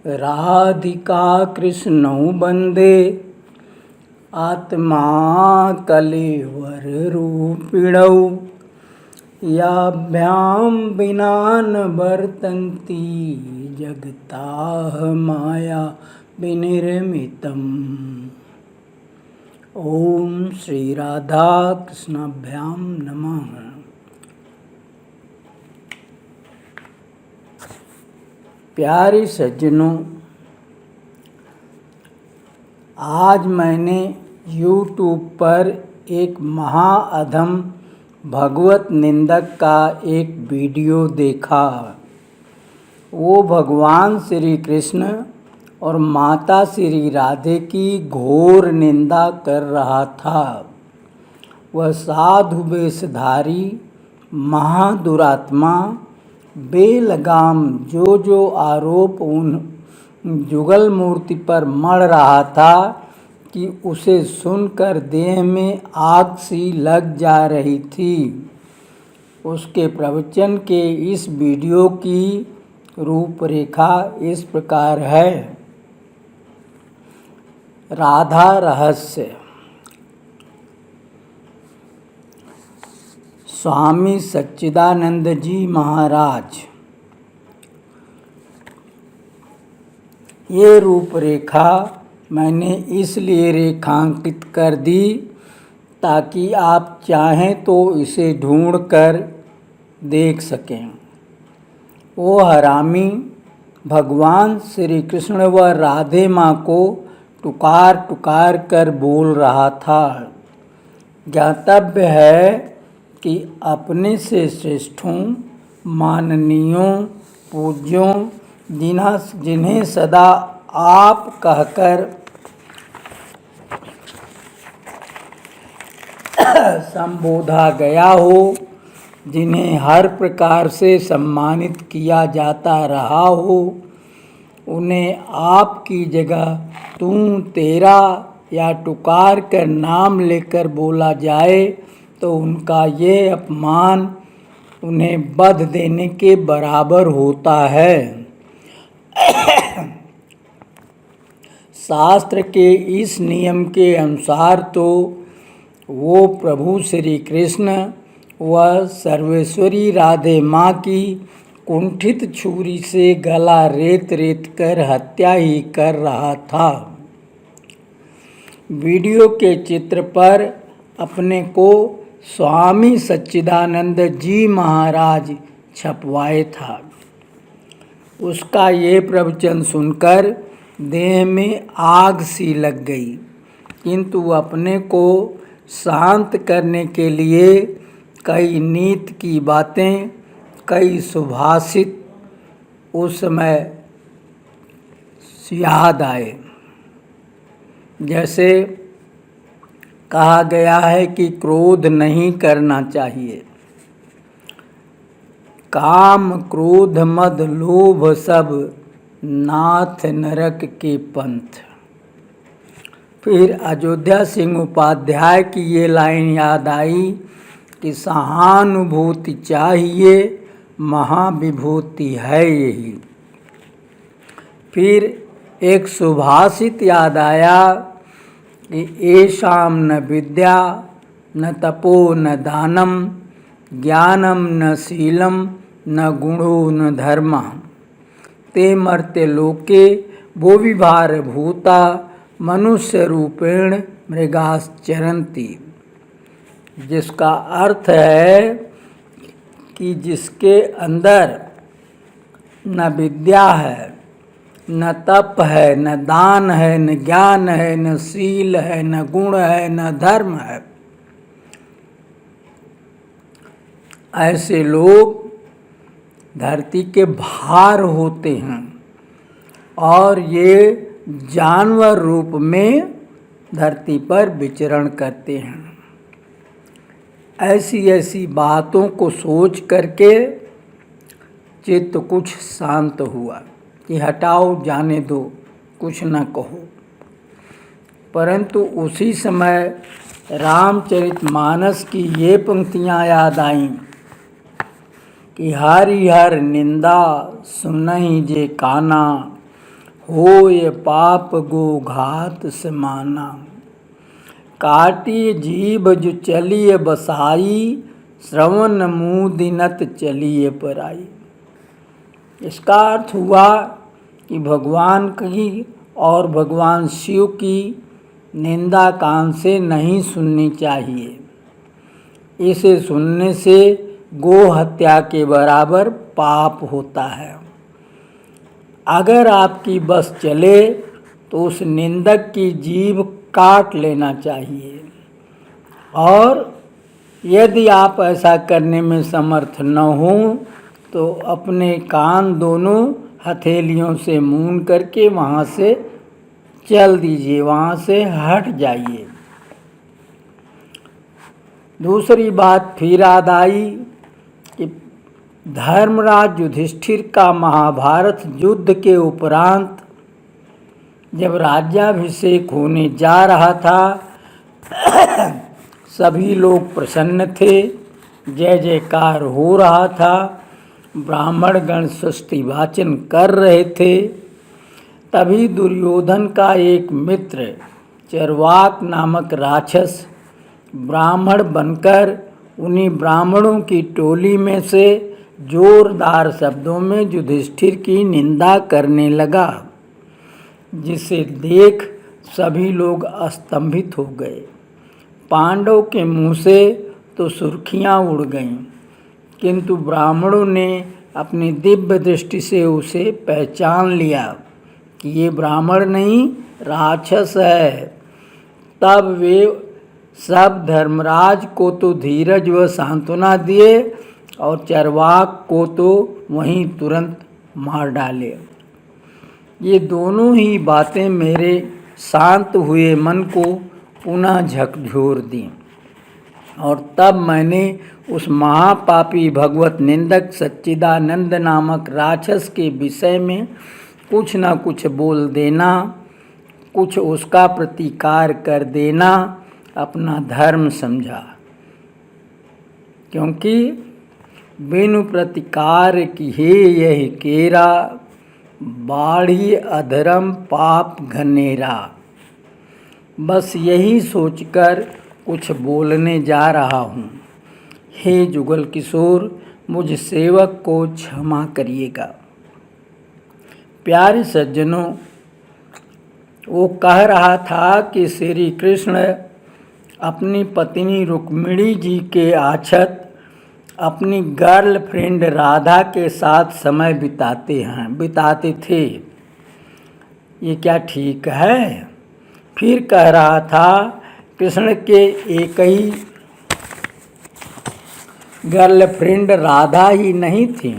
राधिका कृष्णौ वन्दे आत्मा कलेवर रूपिणौ याभ्यां विना न वर्तन्ति जगताः माया विनिर्मितम्। ओम श्री राधा कृष्णाभ्यां नमः। प्यारे सज्जनों, आज मैंने YouTube पर एक महाअधम भगवत निंदक का एक वीडियो देखा। वो भगवान श्री कृष्ण और माता श्री राधे की घोर निंदा कर रहा था। वह साधु वेशधारी महादुरात्मा बेलगाम जो आरोप उन जुगल मूर्ति पर मढ़ रहा था कि उसे सुनकर देह में आग सी लग जा रही थी। उसके प्रवचन के इस वीडियो की रूपरेखा इस प्रकार है। राधा रहस्य। स्वामी सच्चिदानंद जी महाराज। ये रूपरेखा मैंने इसलिए रेखांकित कर दी ताकि आप चाहें तो इसे ढूंढकर देख सकें। वो हरामी भगवान श्री कृष्ण व राधे माँ को टुकार टुकार कर बोल रहा था। ज्ञातव्य है कि अपने से श्रेष्ठों, माननीयों, पूज्यों, जिन्हें सदा आप कहकर संबोधा गया हो, जिन्हें हर प्रकार से सम्मानित किया जाता रहा हो, उन्हें आपकी जगह तू, तेरा या टुकार कर नाम लेकर बोला जाए तो उनका ये अपमान उन्हें वध देने के बराबर होता है। शास्त्र के इस नियम के अनुसार तो वो प्रभु श्री कृष्ण व सर्वेश्वरी राधे माँ की कुंठित छुरी से गला रेत रेत कर हत्या ही कर रहा था। वीडियो के चित्र पर अपने को स्वामी सच्चिदानंद जी महाराज छपवाए था। उसका ये प्रवचन सुनकर देह में आग सी लग गई, किंतु अपने को शांत करने के लिए कई नीति की बातें, कई सुभाषित उस समय याद आए। जैसे कहा गया है कि क्रोध नहीं करना चाहिए। काम, क्रोध, मद, लोभ सब नाथ नरक के पंथ। फिर अयोध्या सिंह उपाध्याय की ये लाइन याद आई कि सहानुभूति चाहिए, महाविभूति है यही। फिर एक सुभाषित याद आया कि येषां न विद्या न तपो न दानम ज्ञानम न शीलम न गुणो न धर्म ते मर्त्य लोके वो विभार भूता मनुष्य रूपेण मृगाश्चरन्ति। जिसका अर्थ है कि जिसके अंदर न विद्या है, न तप है, न दान है, न ज्ञान है, न शील है, न गुण है, न धर्म है, ऐसे लोग धरती के भार होते हैं और ये जानवर रूप में धरती पर विचरण करते हैं। ऐसी ऐसी बातों को सोच करके चित्त कुछ शांत हुआ कि हटाओ, जाने दो, कुछ न कहो। परंतु उसी समय रामचरितमानस की ये पंक्तियाँ याद आईं कि हरि हर निंदा सुनहि जे काना होय पाप गो घात समाना। काटी जीभ जो चलिए बसाई, श्रवण मुदिनत चलिए पराई। इसका अर्थ हुआ कि भगवान की और भगवान शिव की निंदा कान से नहीं सुननी चाहिए। इसे सुनने से गो हत्या के बराबर पाप होता है। अगर आपकी बस चले तो उस निंदक की जीभ काट लेना चाहिए, और यदि आप ऐसा करने में समर्थ न हो तो अपने कान दोनों हथेलियों से मूंद करके वहाँ से चल दीजिए, वहाँ से हट जाइए। दूसरी बात फिर याद आई कि धर्मराज युधिष्ठिर का महाभारत युद्ध के उपरांत जब राज्याभिषेक होने जा रहा था, सभी लोग प्रसन्न थे, जय जयकार हो रहा था, ब्राह्मणगण स्वस्ति वाचन कर रहे थे। तभी दुर्योधन का एक मित्र चरवाक नामक राक्षस ब्राह्मण बनकर उन्हीं ब्राह्मणों की टोली में से जोरदार शब्दों में युधिष्ठिर की निंदा करने लगा, जिसे देख सभी लोग स्तंभित हो गए। पांडव के मुंह से तो सुर्खियां उड़ गईं, किंतु ब्राह्मणों ने अपनी दिव्य दृष्टि से उसे पहचान लिया कि ये ब्राह्मण नहीं राक्षस है। तब वे सब धर्मराज को तो धीरज व सांत्वना दिए और चरवाक को तो वहीं तुरंत मार डाले। ये दोनों ही बातें मेरे शांत हुए मन को पुनः झकझोर दी, और तब मैंने उस महापापी भगवत निंदक सच्चिदानंद नामक राक्षस के विषय में कुछ न कुछ बोल देना, कुछ उसका प्रतिकार कर देना अपना धर्म समझा, क्योंकि बिनु प्रतिकार किए यही केरा, बाढ़ी अधर्म पाप घनेरा। बस यही सोचकर कुछ बोलने जा रहा हूँ। हे जुगल किशोर, मुझ सेवक को क्षमा करिएगा। प्यारे सज्जनों, वो कह रहा था कि श्री कृष्ण अपनी पत्नी रुक्मिणी जी के आछत अपनी गर्लफ्रेंड राधा के साथ समय बिताते थे। ये क्या ठीक है? फिर कह रहा था कृष्ण के एक ही गर्लफ्रेंड राधा ही नहीं थी,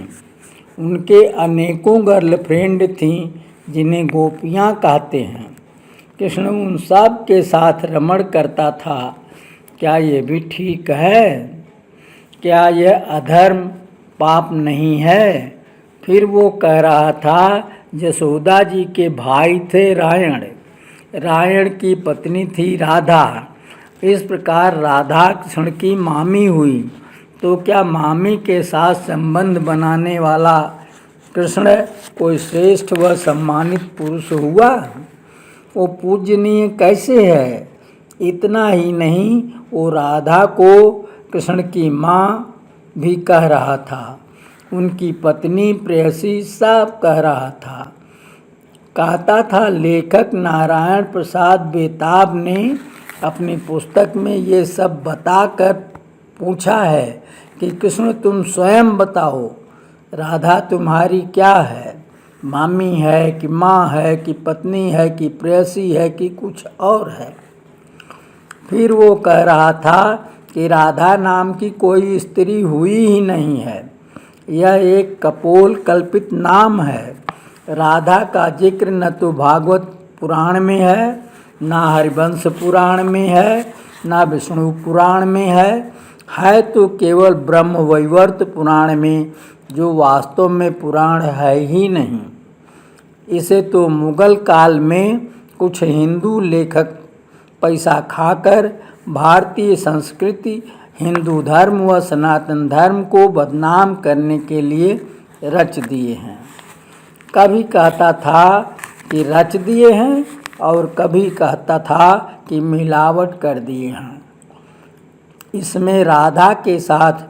उनके अनेकों गर्लफ्रेंड थीं जिन्हें गोपियाँ कहते हैं। कृष्ण उन सब के साथ रमण करता था। क्या ये भी ठीक है? क्या यह अधर्म पाप नहीं है? फिर वो कह रहा था यशोदा जी के भाई थे रायण, रायण की पत्नी थी राधा। इस प्रकार राधा कृष्ण की मामी हुई, तो क्या मामी के साथ संबंध बनाने वाला कृष्ण कोई श्रेष्ठ व सम्मानित पुरुष हुआ? वो पूजनीय कैसे है? इतना ही नहीं, वो राधा को कृष्ण की माँ भी कह रहा था, उनकी पत्नी प्रेयसी सब कह रहा था। कहता था लेखक नारायण प्रसाद बेताब ने अपनी पुस्तक में ये सब बताकर पूछा है कि कृष्ण तुम स्वयं बताओ, राधा तुम्हारी क्या है? मामी है कि माँ है कि पत्नी है कि प्रेयसी है कि कुछ और है? फिर वो कह रहा था कि राधा नाम की कोई स्त्री हुई ही नहीं है, यह एक कपोल कल्पित नाम है। राधा का जिक्र न तो भागवत पुराण में है, न हरिवंश पुराण में है, न विष्णु पुराण में है तो केवल ब्रह्म वैवर्त पुराण में, जो वास्तव में पुराण है ही नहीं। इसे तो मुगल काल में कुछ हिंदू लेखक पैसा खाकर भारतीय संस्कृति, हिंदू धर्म व सनातन धर्म को बदनाम करने के लिए रच दिए हैं। कभी कहता था कि रच दिए हैं और कभी कहता था कि मिलावट कर दिए हैं। इसमें राधा के साथ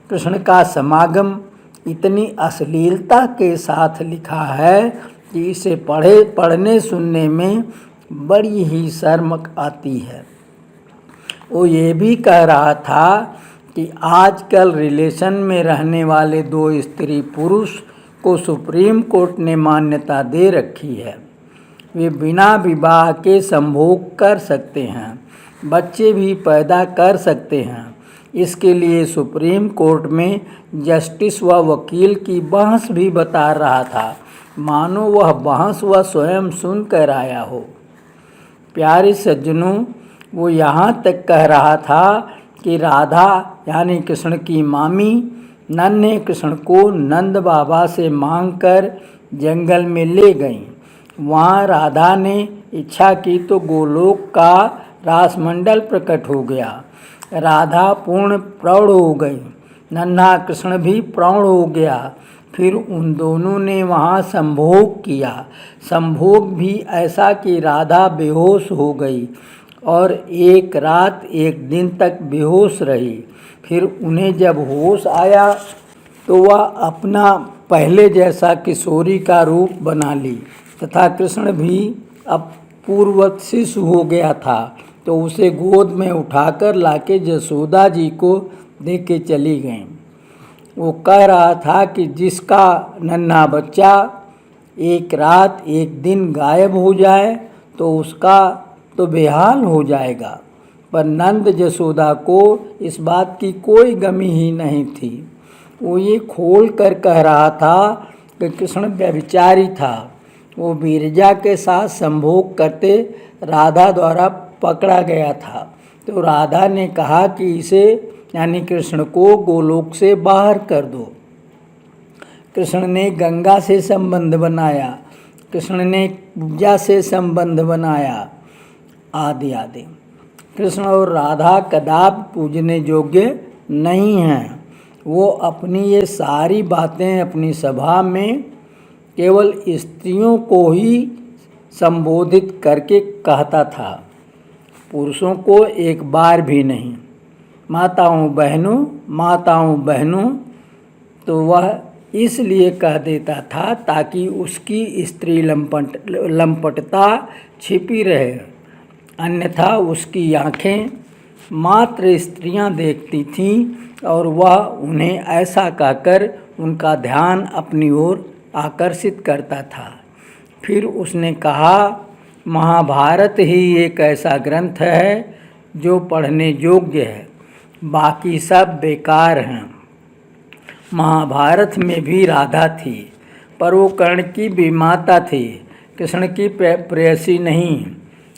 कृष्ण का समागम इतनी अश्लीलता के साथ लिखा है कि इसे पढ़ने सुनने में बड़ी ही शर्म आती है। वो ये भी कह रहा था कि आजकल रिलेशन में रहने वाले दो स्त्री पुरुष को सुप्रीम कोर्ट ने मान्यता दे रखी है। वे बिना विवाह के संभोग कर सकते हैं, बच्चे भी पैदा कर सकते हैं। इसके लिए सुप्रीम कोर्ट में जस्टिस व वकील की बहस भी बता रहा था, मानो वह बहस वह स्वयं सुन कर आया हो। प्यारे सज्जनों, वो यहाँ तक कह रहा था कि राधा यानी कृष्ण की मामी नन्हे कृष्ण को नंद बाबा से मांगकर जंगल में ले गईं। वहाँ राधा ने इच्छा की तो गोलोक का रासमंडल प्रकट हो गया। राधा पूर्ण प्रौढ़ हो गई, नन्हा कृष्ण भी प्रौढ़ हो गया। फिर उन दोनों ने वहाँ संभोग किया। संभोग भी ऐसा कि राधा बेहोश हो गई और एक रात एक दिन तक बेहोश रही। फिर उन्हें जब होश आया तो वह अपना पहले जैसा किशोरी का रूप बना ली तथा कृष्ण भी अब पूर्ववत शिशु हो गया था, तो उसे गोद में उठाकर लाके जसोदा जी को दे के चली गईं। वो कह रहा था कि जिसका नन्हा बच्चा एक रात एक दिन गायब हो जाए तो उसका तो बेहाल हो जाएगा, पर नंद जसोदा को इस बात की कोई गमी ही नहीं थी। वो ये खोल कर कह रहा था कि कृष्ण व्यभिचारी था। वो विरजा के साथ संभोग करते राधा द्वारा पकड़ा गया था, तो राधा ने कहा कि इसे यानी कृष्ण को गोलोक से बाहर कर दो। कृष्ण ने गंगा से संबंध बनाया, कृष्ण ने पूजा से संबंध बनाया, आदि आदि। कृष्ण और राधा कदापि पूजने योग्य नहीं हैं। वो अपनी ये सारी बातें अपनी सभा में केवल स्त्रियों को ही संबोधित करके कहता था, पुरुषों को एक बार भी नहीं। माताओं बहनों तो वह इसलिए कह देता था ताकि उसकी स्त्री लंपटता छिपी रहे, अन्यथा उसकी आँखें मात्र स्त्रियां देखती थीं और वह उन्हें ऐसा कहकर उनका ध्यान अपनी ओर आकर्षित करता था। फिर उसने कहा, महाभारत ही एक ऐसा ग्रंथ है जो पढ़ने योग्य है, बाकी सब बेकार हैं। महाभारत में भी राधा थी, पर वो कर्ण की विमाता थी, कृष्ण की प्रेयसी नहीं।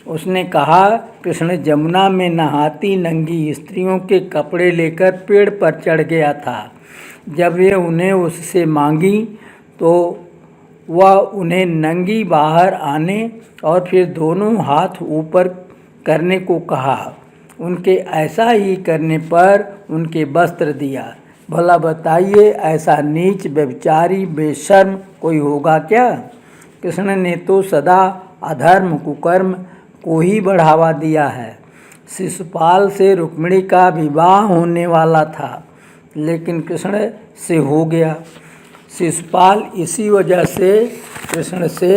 उसने कहा, कृष्ण जमुना में नहाती नंगी स्त्रियों के कपड़े लेकर पेड़ पर चढ़ गया था। जब वे उन्हें उससे मांगी तो वह उन्हें नंगी बाहर आने और फिर दोनों हाथ ऊपर करने को कहा। उनके ऐसा ही करने पर उनके वस्त्र दिया। भला बताइए, ऐसा नीच व्यभिचारी बेशर्म कोई होगा क्या? कृष्ण ने तो सदा अधर्म कुकर्म को ही बढ़ावा दिया है। शिशुपाल से रुक्मिणी का विवाह होने वाला था, लेकिन कृष्ण से हो गया। शिशुपाल इसी वजह से कृष्ण से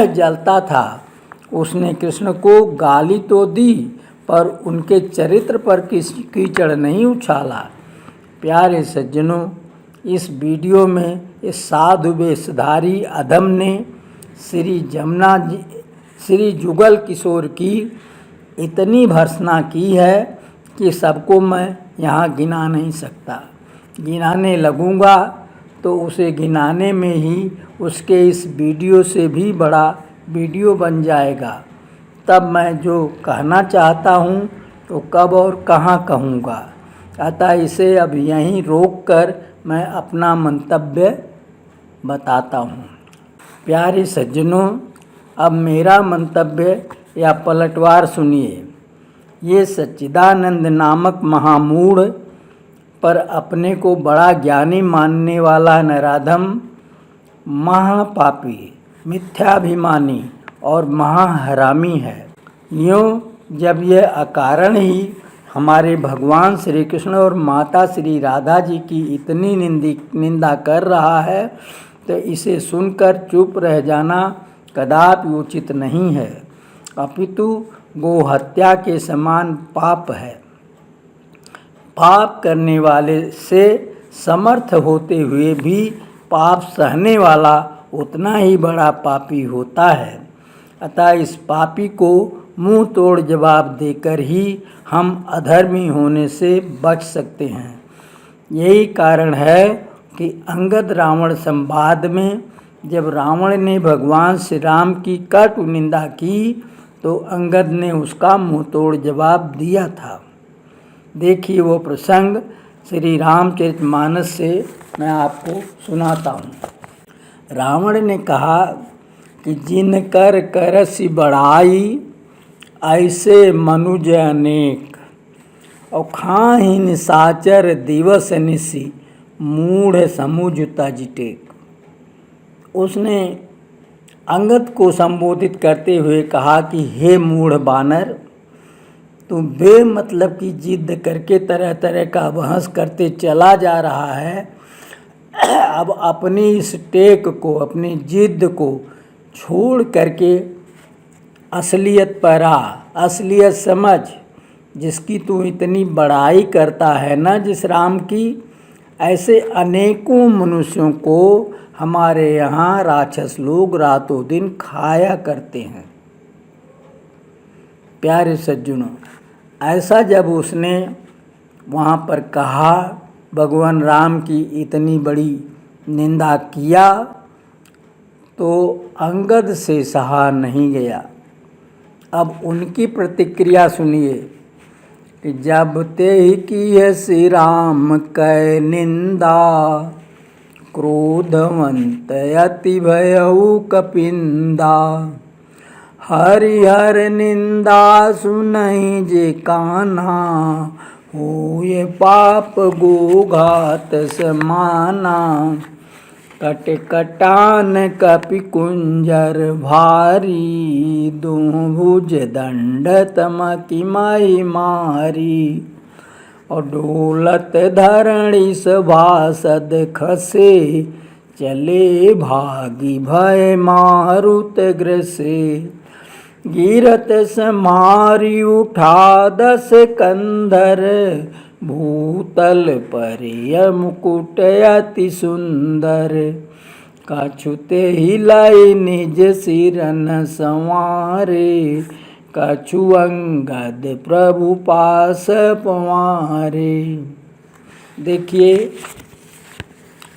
जलता था। उसने कृष्ण को गाली तो दी, पर उनके चरित्र पर किसी कीचड़ नहीं उछाला। प्यारे सज्जनों, इस वीडियो में इस साधु वेशधारी अधम ने श्री जुगल किशोर की इतनी भर्त्सना की है कि सबको मैं यहाँ गिना नहीं सकता। गिनाने लगूँगा तो उसे गिनाने में ही उसके इस वीडियो से भी बड़ा वीडियो बन जाएगा। तब मैं जो कहना चाहता हूँ तो कब और कहाँ कहूँगा। अतः इसे अब यहीं रोक कर मैं अपना मंतव्य बताता हूँ। प्यारे सज्जनों, अब मेरा मंतव्य या पलटवार सुनिए। ये सच्चिदानंद नामक महामूढ़ पर अपने को बड़ा ज्ञानी मानने वाला नराधम महापापी मिथ्याभिमानी और महाहरामी है। यूँ जब यह अकारण ही हमारे भगवान श्री कृष्ण और माता श्री राधा जी की इतनी निंदा कर रहा है तो इसे सुनकर चुप रह जाना कदापि उचित नहीं है, अपितु गोहत्या के समान पाप है। पाप करने वाले से समर्थ होते हुए भी पाप सहने वाला उतना ही बड़ा पापी होता है। अतः इस पापी को मुंह तोड़ जवाब देकर ही हम अधर्मी होने से बच सकते हैं। यही कारण है कि अंगद रावण संवाद में जब रावण ने भगवान श्री राम की कटु निंदा की तो अंगद ने उसका मुंह तोड़ जवाब दिया था। देखिए वो प्रसंग श्री रामचरितमानस से मैं आपको सुनाता हूँ। रावण ने कहा कि जिन कर करसि बड़ाई ऐसे मनुज अनेक, और खाहि निशाचर दिवस निशि मूढ़ समुझ तज टेक। उसने अंगद को संबोधित करते हुए कहा कि हे मूढ़ बानर, तू बेमतलब की जिद करके तरह तरह का बहस करते चला जा रहा है। अब अपनी इस टेक को, अपनी जिद को छोड़ करके असलियत पर आ, असलियत समझ। जिसकी तू इतनी बड़ाई करता है ना जिस राम की, ऐसे अनेकों मनुष्यों को हमारे यहाँ राक्षस लोग रातों दिन खाया करते हैं। प्यारे सज्जनों, ऐसा जब उसने वहाँ पर कहा, भगवान राम की इतनी बड़ी निंदा किया, तो अंगद से सहा नहीं गया। अब उनकी प्रतिक्रिया सुनिए कि जब ते की श्री राम कै निंदा, क्रोधवंत अति भयउ कपिंदा, हरिहर निंदा सुनहि जे कान्हा, होय पाप गोघात समाना। कटकटान कपि कुंजर भारी, दूँ भुज दंड तमकि महि मारी। और डोलत धरणी सभासद खसे, चले भागी भय मारुत ग्रसे। गिरत समारी उठा 10 कंधर, भूतल परिय मुकुट अति सुंदर। कछुते हिलाई निज सिरन संवारे, कछु अंगद प्रभु पास पवारे। देखिए,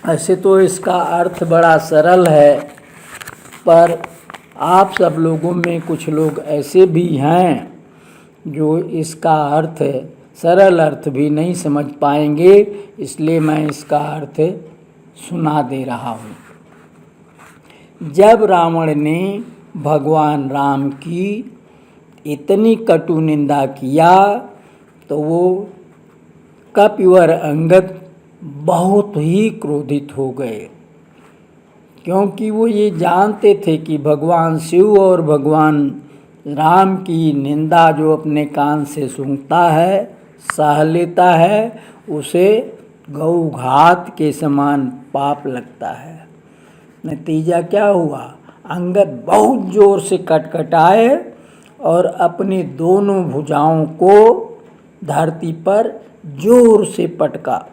ऐसे तो इसका अर्थ बड़ा सरल है, पर आप सब लोगों में कुछ लोग ऐसे भी हैं जो इसका अर्थ सरल अर्थ भी नहीं समझ पाएंगे, इसलिए मैं इसका अर्थ सुना दे रहा हूँ। जब रावण ने भगवान राम की इतनी कटु निंदा किया तो वो कपिवर अंगद बहुत ही क्रोधित हो गए, क्योंकि वो ये जानते थे कि भगवान शिव और भगवान राम की निंदा जो अपने कान से सूंघता है, सह लेता है, उसे गौघात के समान पाप लगता है। नतीजा क्या हुआ? अंगद बहुत जोर से कटकटाए और अपनी दोनों भुजाओं को धरती पर जोर से पटका,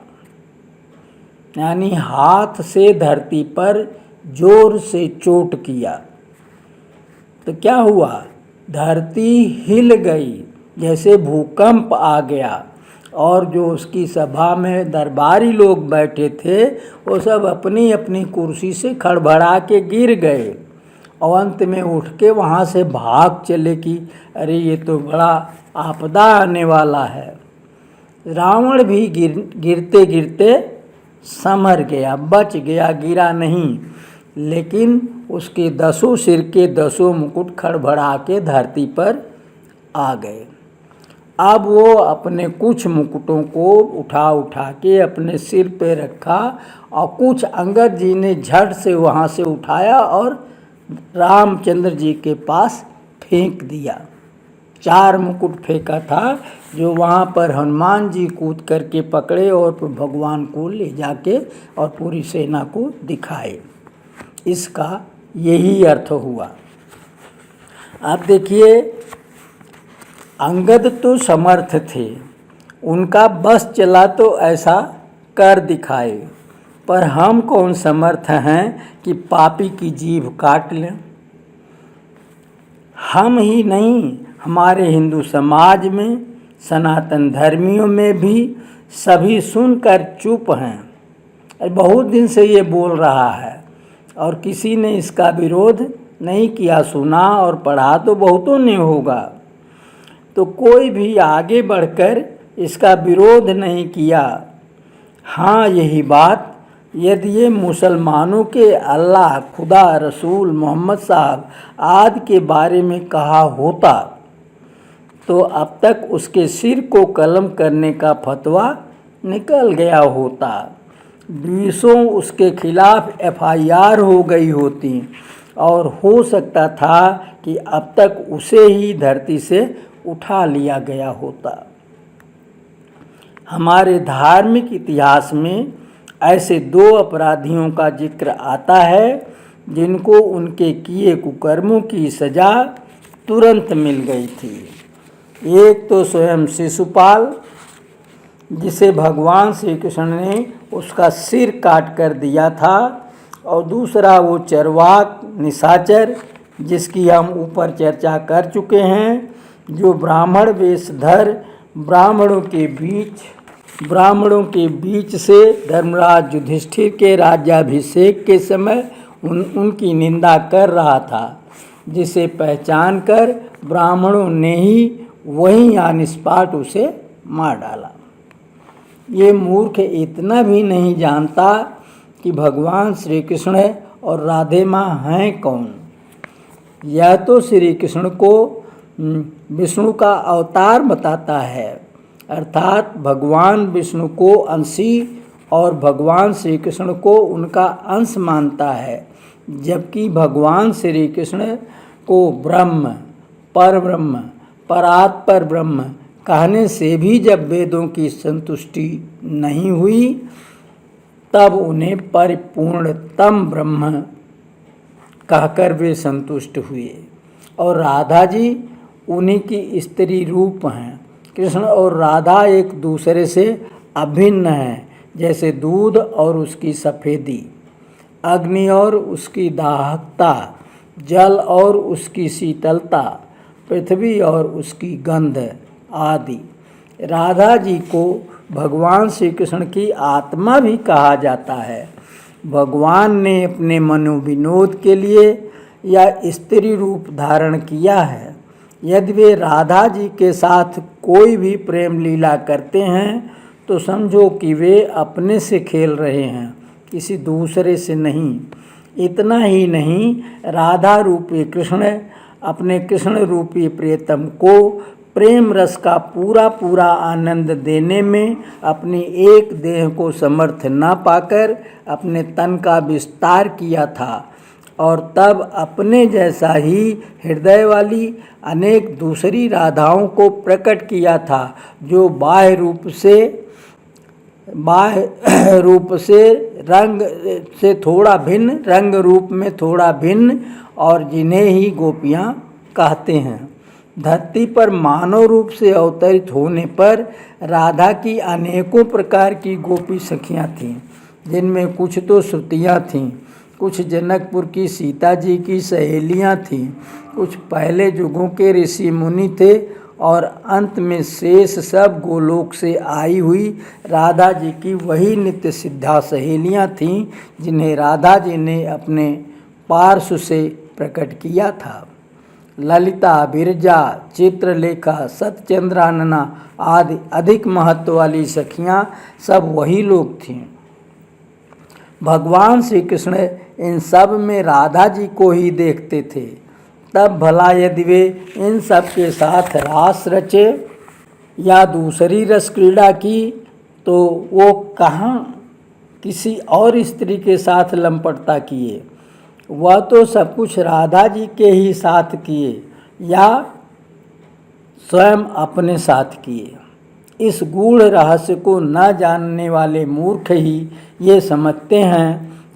यानी हाथ से धरती पर जोर से चोट किया। तो क्या हुआ? धरती हिल गई, जैसे भूकंप आ गया, और जो उसकी सभा में दरबारी लोग बैठे थे वो सब अपनी अपनी कुर्सी से खड़बड़ा के गिर गए और अंत में उठ के वहाँ से भाग चले कि अरे ये तो बड़ा आपदा आने वाला है। रावण भी गिरते गिरते संभर गया, बच गया, गिरा नहीं, लेकिन उसके 10 सिर के 10 मुकुट खड़बड़ा के धरती पर आ गए। अब वो अपने कुछ मुकुटों को उठा उठा के अपने सिर पे रखा और कुछ अंगद जी ने झट से वहाँ से उठाया और रामचंद्र जी के पास फेंक दिया। 4 मुकुट फेंका था जो वहाँ पर हनुमान जी कूद करके पकड़े और भगवान को ले जाके और पूरी सेना को दिखाए। इसका यही अर्थ हुआ। आप देखिए, अंगद तो समर्थ थे, उनका बस चला तो ऐसा कर दिखाए, पर हम कौन समर्थ हैं कि पापी की जीभ काट लें। हम ही नहीं, हमारे हिंदू समाज में, सनातन धर्मियों में भी सभी सुनकर चुप हैं। बहुत दिन से ये बोल रहा है और किसी ने इसका विरोध नहीं किया। सुना और पढ़ा तो बहुतों ने होगा, तो कोई भी आगे बढ़कर इसका विरोध नहीं किया। हाँ, यही बात यदि ये मुसलमानों के अल्लाह, खुदा, रसूल, मोहम्मद साहब आदि के बारे में कहा होता तो अब तक उसके सिर को कलम करने का फतवा निकल गया होता। 20 उसके खिलाफ FIR हो गई होती और हो सकता था कि अब तक उसे ही धरती से उठा लिया गया होता। हमारे धार्मिक इतिहास में ऐसे 2 अपराधियों का जिक्र आता है जिनको उनके किए कुकर्मों की सज़ा तुरंत मिल गई थी। एक तो स्वयं शिशुपाल, जिसे भगवान श्री कृष्ण ने उसका सिर काट कर दिया था, और दूसरा वो चरवाक निशाचर जिसकी हम ऊपर चर्चा कर चुके हैं, जो ब्राह्मण वेशधर ब्राह्मणों के बीच से धर्मराज युधिष्ठिर के राज्याभिषेक के समय उनकी निंदा कर रहा था, जिसे पहचान कर ब्राह्मणों ने ही वहीं निष्पाट उसे मार डाला। ये मूर्ख इतना भी नहीं जानता कि भगवान श्री कृष्ण और राधे माँ हैं कौन। यह तो श्री कृष्ण को विष्णु का अवतार बताता है, अर्थात भगवान विष्णु को अंशी और भगवान श्री कृष्ण को उनका अंश मानता है, जबकि भगवान श्री कृष्ण को ब्रह्म, परब्रह्म, परात्पर ब्रह्म कहने से भी जब वेदों की संतुष्टि नहीं हुई, तब उन्हें परिपूर्णतम ब्रह्म कहकर वे संतुष्ट हुए। और राधा जी उन्हीं की स्त्री रूप हैं। कृष्ण और राधा एक दूसरे से अभिन्न हैं, जैसे दूध और उसकी सफ़ेदी, अग्नि और उसकी दाहकता, जल और उसकी शीतलता, पृथ्वी और उसकी गंध आदि। राधा जी को भगवान श्री कृष्ण की आत्मा भी कहा जाता है। भगवान ने अपने मनोविनोद के लिए यह स्त्री रूप धारण किया है। यदि वे राधा जी के साथ कोई भी प्रेम लीला करते हैं तो समझो कि वे अपने से खेल रहे हैं, किसी दूसरे से नहीं। इतना ही नहीं, राधा रूपी कृष्ण अपने कृष्ण रूपी प्रियतम को प्रेम रस का पूरा आनंद देने में अपनी एक देह को समर्थ न पाकर अपने तन का विस्तार किया था, और तब अपने जैसा ही हृदय वाली अनेक दूसरी राधाओं को प्रकट किया था, जो बाह्य रूप से रंग से थोड़ा भिन्न, रंग रूप में थोड़ा भिन्न, और जिन्हें ही गोपियाँ कहते हैं। धरती पर मानव रूप से अवतरित होने पर राधा की अनेकों प्रकार की गोपी सखियाँ थीं, जिनमें कुछ तो श्रुतियाँ थीं, कुछ जनकपुर की सीता जी की सहेलियाँ थीं, कुछ पहले युगों के ऋषि मुनि थे, और अंत में शेष सब गोलोक से आई हुई राधा जी की वही नित्य सिद्धा सहेलियाँ थीं, जिन्हें राधा जी ने अपने पार्श्व से प्रकट किया था। ललिता, बिरजा, चित्रलेखा, सत्यचंद्रानना आदि अधिक महत्व वाली सखियाँ सब वही लोग थीं। भगवान श्री कृष्ण इन सब में राधा जी को ही देखते थे। तब भला यदि वे इन सब के साथ रास रचे या दूसरी रस क्रीड़ा की, तो वो कहाँ किसी और स्त्री के साथ लंपटता किए। वह तो सब कुछ राधा जी के ही साथ किए या स्वयं अपने साथ किए। इस गूढ़ रहस्य को न जानने वाले मूर्ख ही ये समझते हैं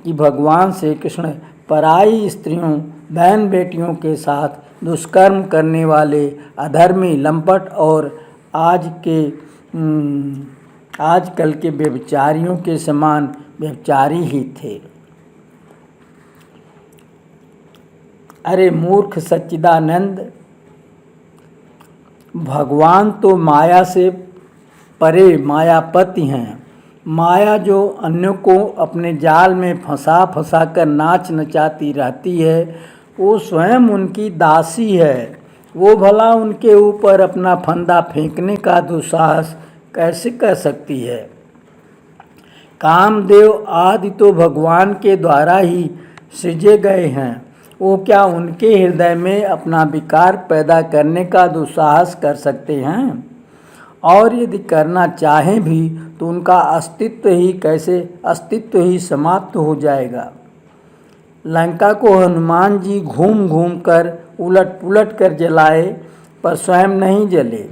कि भगवान श्री कृष्ण पराई स्त्रियों बहन बेटियों के साथ दुष्कर्म करने वाले अधर्मी लंपट और आजकल के व्यभिचारियों के समान व्यभिचारी ही थे। अरे मूर्ख सच्चिदानंद, भगवान तो माया से परे मायापति हैं। माया जो अन्यों को अपने जाल में फंसा फंसा कर नाच नचाती रहती है, वो स्वयं उनकी दासी है। वो भला उनके ऊपर अपना फंदा फेंकने का दुस्साहस कैसे कर सकती है। कामदेव आदि तो भगवान के द्वारा ही सृजे गए हैं। वो क्या उनके हृदय में अपना विकार पैदा करने का दुस्साहस कर सकते हैं? और यदि करना चाहें भी तो उनका अस्तित्व ही समाप्त हो जाएगा। लंका को हनुमान जी घूम घूम कर उलट पुलट कर जलाए, पर स्वयं नहीं जले,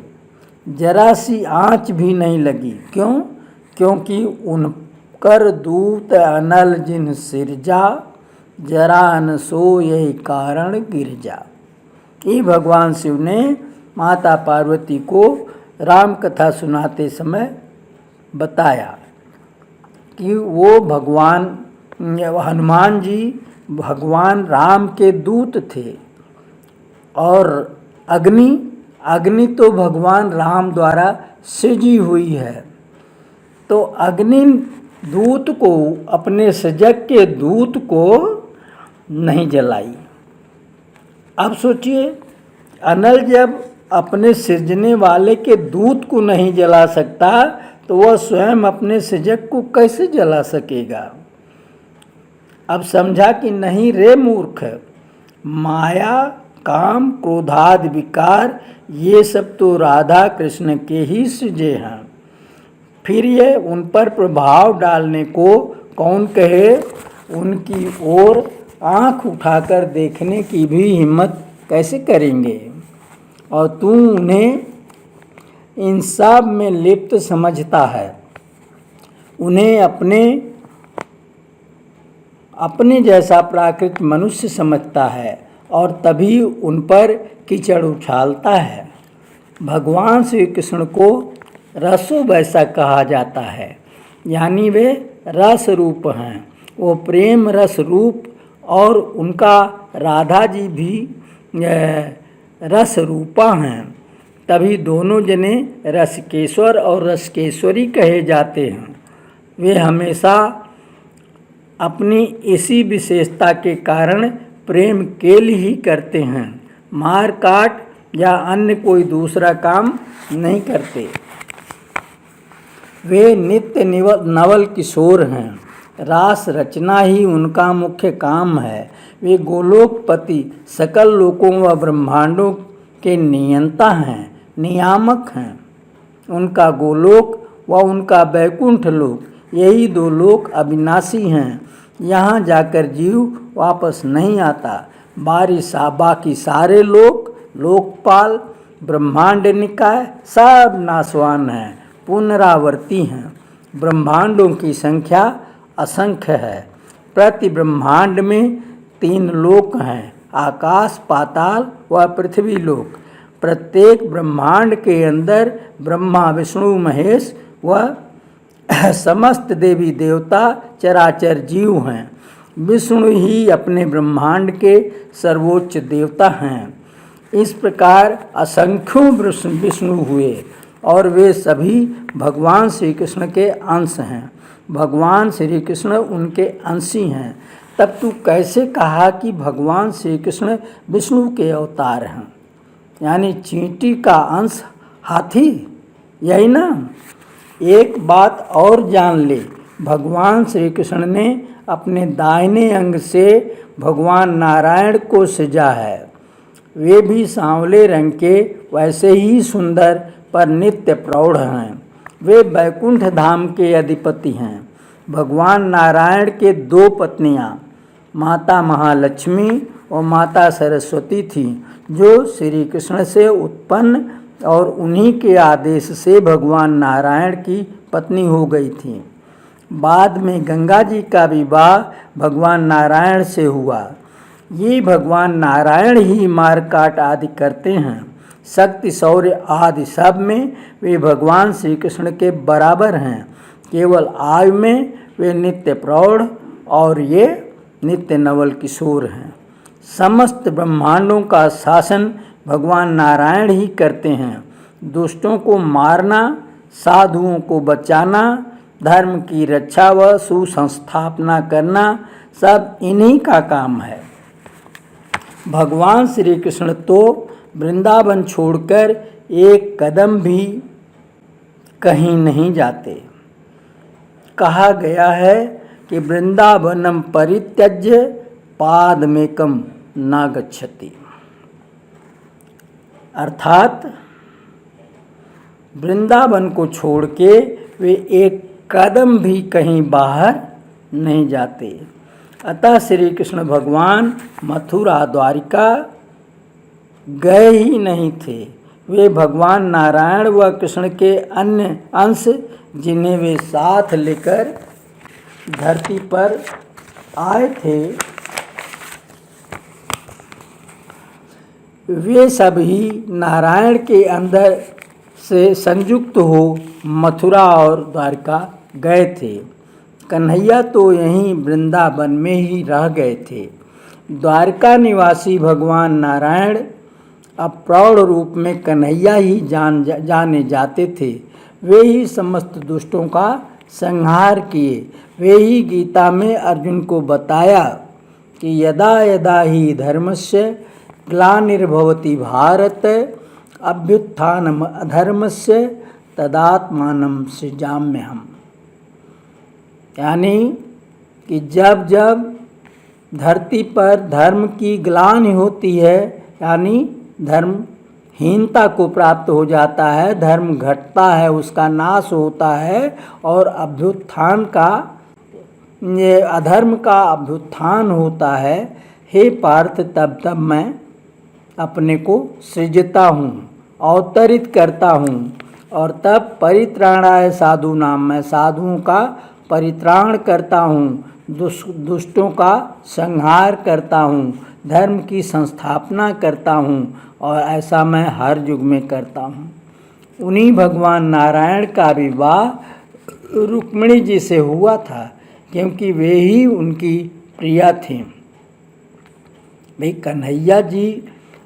जरा सी आँच भी नहीं लगी। क्यों? क्योंकि उनकर दूत अनल जिन सिरजा, जरा न सो यही कारण गिरजा। ये भगवान शिव ने माता पार्वती को राम कथा सुनाते समय बताया कि वो हनुमान जी भगवान राम के दूत थे। और अग्नि तो भगवान राम द्वारा सृजी हुई है। तो अग्नि दूत को, अपने सृजक के दूत को नहीं जलाई। अब सोचिए, अनल जब अपने सृजने वाले के दूत को नहीं जला सकता तो वह स्वयं अपने सृजक को कैसे जला सकेगा। अब समझा कि नहीं रे मूर्ख, माया काम क्रोधादि विकार ये सब तो राधा कृष्ण के ही सृजे हैं। फिर ये उन पर प्रभाव डालने को कौन कहे। उनकी ओर आँख उठाकर देखने की भी हिम्मत कैसे करेंगे। और तू उन्हें इन सब में लिप्त समझता है, उन्हें अपने जैसा प्राकृत मनुष्य समझता है और तभी उन पर कीचड़ उछालता है। भगवान श्री कृष्ण को रसो वैसा कहा जाता है, यानी वे रस रूप हैं। वो प्रेम रस रूप और उनका राधा जी भी रस रूपा हैं। तभी दोनों जने रसकेश्वर और रसकेश्वरी कहे जाते हैं। वे हमेशा अपनी इसी विशेषता के कारण प्रेम केल ही करते हैं, मार काट या अन्य कोई दूसरा काम नहीं करते। वे नित्य नवल किशोर हैं, रास रचना ही उनका मुख्य काम है। वे गोलोकपति, सकल लोकों व ब्रह्मांडों के नियंता हैं, नियामक हैं। उनका गोलोक व उनका वैकुंठ लोक, यही दो लोक अविनाशी हैं। यहाँ जाकर जीव वापस नहीं आता। बाकी सारे लोक, लोकपाल, ब्रह्मांड निकाय सब नाशवान हैं, पुनरावर्ती हैं। ब्रह्मांडों की संख्या असंख्य है। प्रति ब्रह्मांड में 3 लोक हैं, आकाश, पाताल व पृथ्वी लोक। प्रत्येक ब्रह्मांड के अंदर ब्रह्मा, विष्णु, महेश व समस्त देवी देवता चराचर जीव हैं। विष्णु ही अपने ब्रह्मांड के सर्वोच्च देवता हैं। इस प्रकार असंख्यों विष्णु हुए और वे सभी भगवान श्री कृष्ण के अंश हैं। भगवान श्री कृष्ण उनके अंशी हैं। तब तू कैसे कहा कि भगवान श्री कृष्ण विष्णु के अवतार हैं, यानी चींटी का अंश हाथी, यही ना। एक बात और जान ले, भगवान श्री कृष्ण ने अपने दाहिने अंग से भगवान नारायण को सृजा है। वे भी सांवले रंग के वैसे ही सुंदर पर नित्य प्रौढ़ हैं। वे बैकुंठ धाम के अधिपति हैं। भगवान नारायण के 2 पत्नियां माता महालक्ष्मी और माता सरस्वती थी, जो श्री कृष्ण से उत्पन्न और उन्हीं के आदेश से भगवान नारायण की पत्नी हो गई थी। बाद में गंगा जी का विवाह भगवान नारायण से हुआ। ये भगवान नारायण ही मार काट आदि करते हैं। शक्ति शौर्य आदि सब में वे भगवान श्री कृष्ण के बराबर हैं। केवल आयु में वे नित्य प्रौढ़ और ये नित्य नवल किशोर हैं। समस्त ब्रह्मांडों का शासन भगवान नारायण ही करते हैं। दुष्टों को मारना, साधुओं को बचाना, धर्म की रक्षा व सुसंस्थापना करना सब इन्हीं का काम है। भगवान श्री कृष्ण तो वृंदावन छोड़कर एक कदम भी कहीं नहीं जाते। कहा गया है कि वृंदावनम परित्यज्य पादमेकम न गच्छति, अर्थात वृंदावन को छोड़ के वे एक कदम भी कहीं बाहर नहीं जाते। अतः श्री कृष्ण भगवान मथुरा द्वारिका गए ही नहीं थे। वे भगवान नारायण व कृष्ण के अन्य अंश जिन्हें वे साथ लेकर धरती पर आए थे, वे सभी नारायण के अंदर से संयुक्त हो मथुरा और द्वारका गए थे। कन्हैया तो यहीं वृंदावन में ही रह गए थे। द्वारका निवासी भगवान नारायण अब प्रौढ़ रूप में कन्हैया ही जाने जाते थे। वे ही समस्त दुष्टों का संहार किए। वे ही गीता में अर्जुन को बताया कि यदा यदा ही धर्मस्य ग्लानिर्भवति भारत अभ्युत्थानम अधर्मस्य तदात्मानं सृजाम्यहम्। यानी कि जब जब धरती पर धर्म की ग्लानि होती है, यानी धर्महीनता को प्राप्त हो जाता है, धर्म घटता है, उसका नाश होता है और अभ्युत्थान का, ये अधर्म का अभ्युत्थान होता है, हे पार्थ तब तब मैं अपने को सृजता हूँ, अवतरित करता हूँ और तब परित्राणाय साधूनाम, मैं साधुओं का परित्राण करता हूँ, दुष्टों का संहार करता हूँ, धर्म की संस्थापना करता हूँ और ऐसा मैं हर युग में करता हूँ। उन्हीं भगवान नारायण का विवाह रुक्मिणी जी से हुआ था, क्योंकि वे ही उनकी प्रिया थीं। भाई कन्हैया जी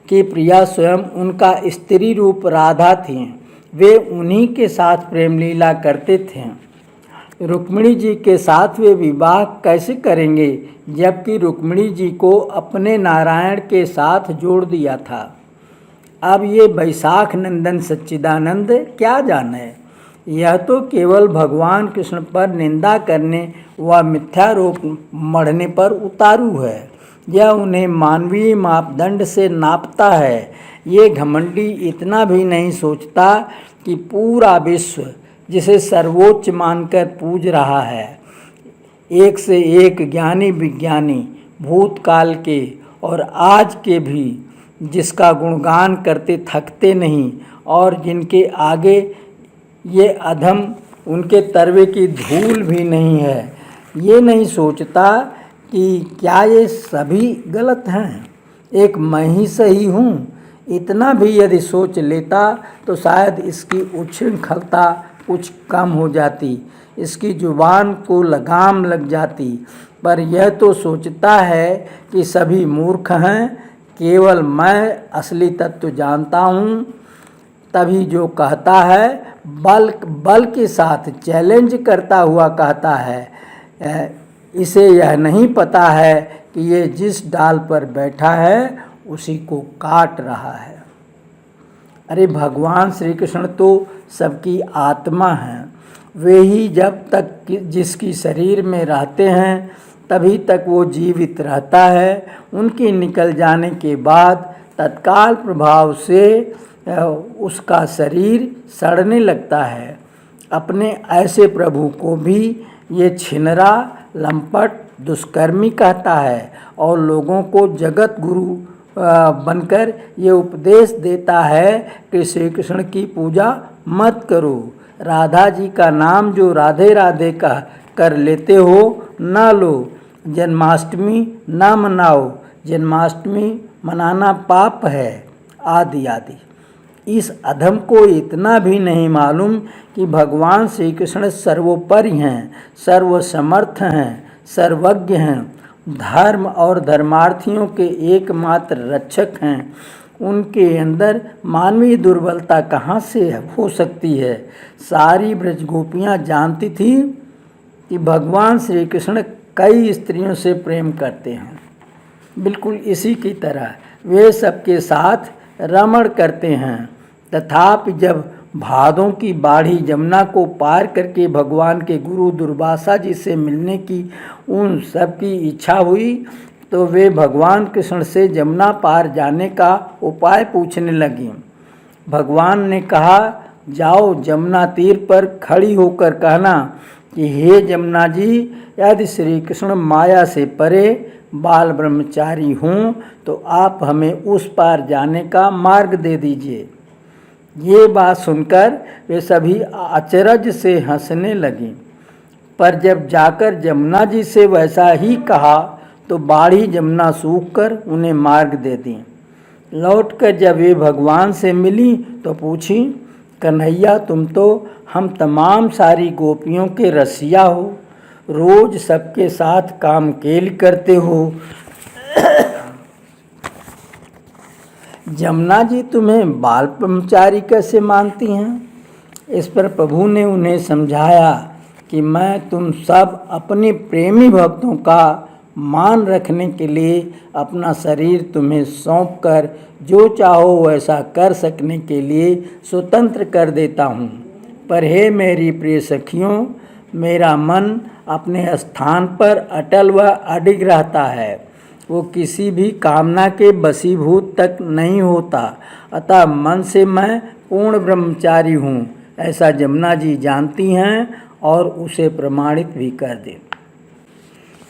की प्रिया स्वयं उनका स्त्री रूप राधा थीं। वे उन्हीं के साथ प्रेम लीला करते थे। रुक्मिणी जी के साथ वे विवाह कैसे करेंगे, जबकि रुक्मिणी जी को अपने नारायण के साथ जोड़ दिया था। अब ये वैशाख नंदन सच्चिदानंद क्या जाने, यह तो केवल भगवान कृष्ण पर निंदा करने व मिथ्यारोप मढ़ने पर उतारू है। यह उन्हें मानवीय मापदंड से नापता है। ये घमंडी इतना भी नहीं सोचता कि पूरा विश्व जिसे सर्वोच्च मानकर पूज रहा है, एक से एक ज्ञानी विज्ञानी भूतकाल के और आज के भी जिसका गुणगान करते थकते नहीं, और जिनके आगे ये अधम उनके तरवे की धूल भी नहीं है, ये नहीं सोचता कि क्या ये सभी गलत हैं, एक मैं ही सही हूँ। इतना भी यदि सोच लेता तो शायद इसकी उच्छृंखलता कुछ कम हो जाती, इसकी जुबान को लगाम लग जाती। पर यह तो सोचता है कि सभी मूर्ख हैं, केवल मैं असली तत्व जानता हूँ। तभी जो कहता है बल के साथ चैलेंज करता हुआ कहता है, इसे यह नहीं पता है कि ये जिस डाल पर बैठा है उसी को काट रहा है। अरे भगवान श्री कृष्ण तो सबकी आत्मा हैं। वे ही जब तक जिसकी शरीर में रहते हैं तभी तक वो जीवित रहता है। उनके निकल जाने के बाद तत्काल प्रभाव से उसका शरीर सड़ने लगता है। अपने ऐसे प्रभु को भी ये छिनरा लंपट दुष्कर्मी कहता है और लोगों को जगत गुरु बनकर ये उपदेश देता है कि श्री कृष्ण की पूजा मत करो। राधा जी का नाम जो राधे राधे कह कर लेते हो ना लो। जन्माष्टमी ना मनाओ, जन्माष्टमी मनाना पाप है, आदि आदि। इस अधम को इतना भी नहीं मालूम कि भगवान श्री कृष्ण सर्वोपरि हैं, सर्वसमर्थ हैं, सर्वज्ञ हैं, धर्म और धर्मार्थियों के एकमात्र रक्षक हैं। उनके अंदर मानवीय दुर्बलता कहाँ से हो सकती है। सारी ब्रज गोपियाँ जानती थी कि भगवान श्री कृष्ण कई स्त्रियों से प्रेम करते हैं, बिल्कुल इसी की तरह वे सबके साथ रमण करते हैं। तथापि जब भादों की बाढ़ी जमुना को पार करके भगवान के गुरु दुर्वासा जी से मिलने की उन सब की इच्छा हुई तो वे भगवान कृष्ण से जमुना पार जाने का उपाय पूछने लगी। भगवान ने कहा, जाओ जमुना तीर पर खड़ी होकर कहना कि हे जमुना जी, यदि श्री कृष्ण माया से परे बाल ब्रह्मचारी हूँ तो आप हमें उस पार जाने का मार्ग दे दीजिए। ये बात सुनकर वे सभी अचरज से हंसने लगीं। पर जब जाकर जमुना जी से वैसा ही कहा तो बाढ़ी जमुना सूखकर उन्हें मार्ग दे दी। लौटकर जब वे भगवान से मिली तो पूछी, कन्हैया तुम तो हम तमाम सारी गोपियों के रसिया हो, रोज सबके साथ काम केल करते हो, जमुना जी तुम्हें बाल ब्रह्मचारी कैसे मानती हैं। इस पर प्रभु ने उन्हें समझाया कि मैं तुम सब अपने प्रेमी भक्तों का मान रखने के लिए अपना शरीर तुम्हें सौंपकर जो चाहो वैसा कर सकने के लिए स्वतंत्र कर देता हूँ। पर हे मेरी प्रिय सखियों, मेरा मन अपने स्थान पर अटल व अडिग रहता है, वो किसी भी कामना के बसीभूत तक नहीं होता। अतः मन से मैं पूर्ण ब्रह्मचारी हूँ, ऐसा जमुना जी जानती हैं और उसे प्रमाणित भी कर दे।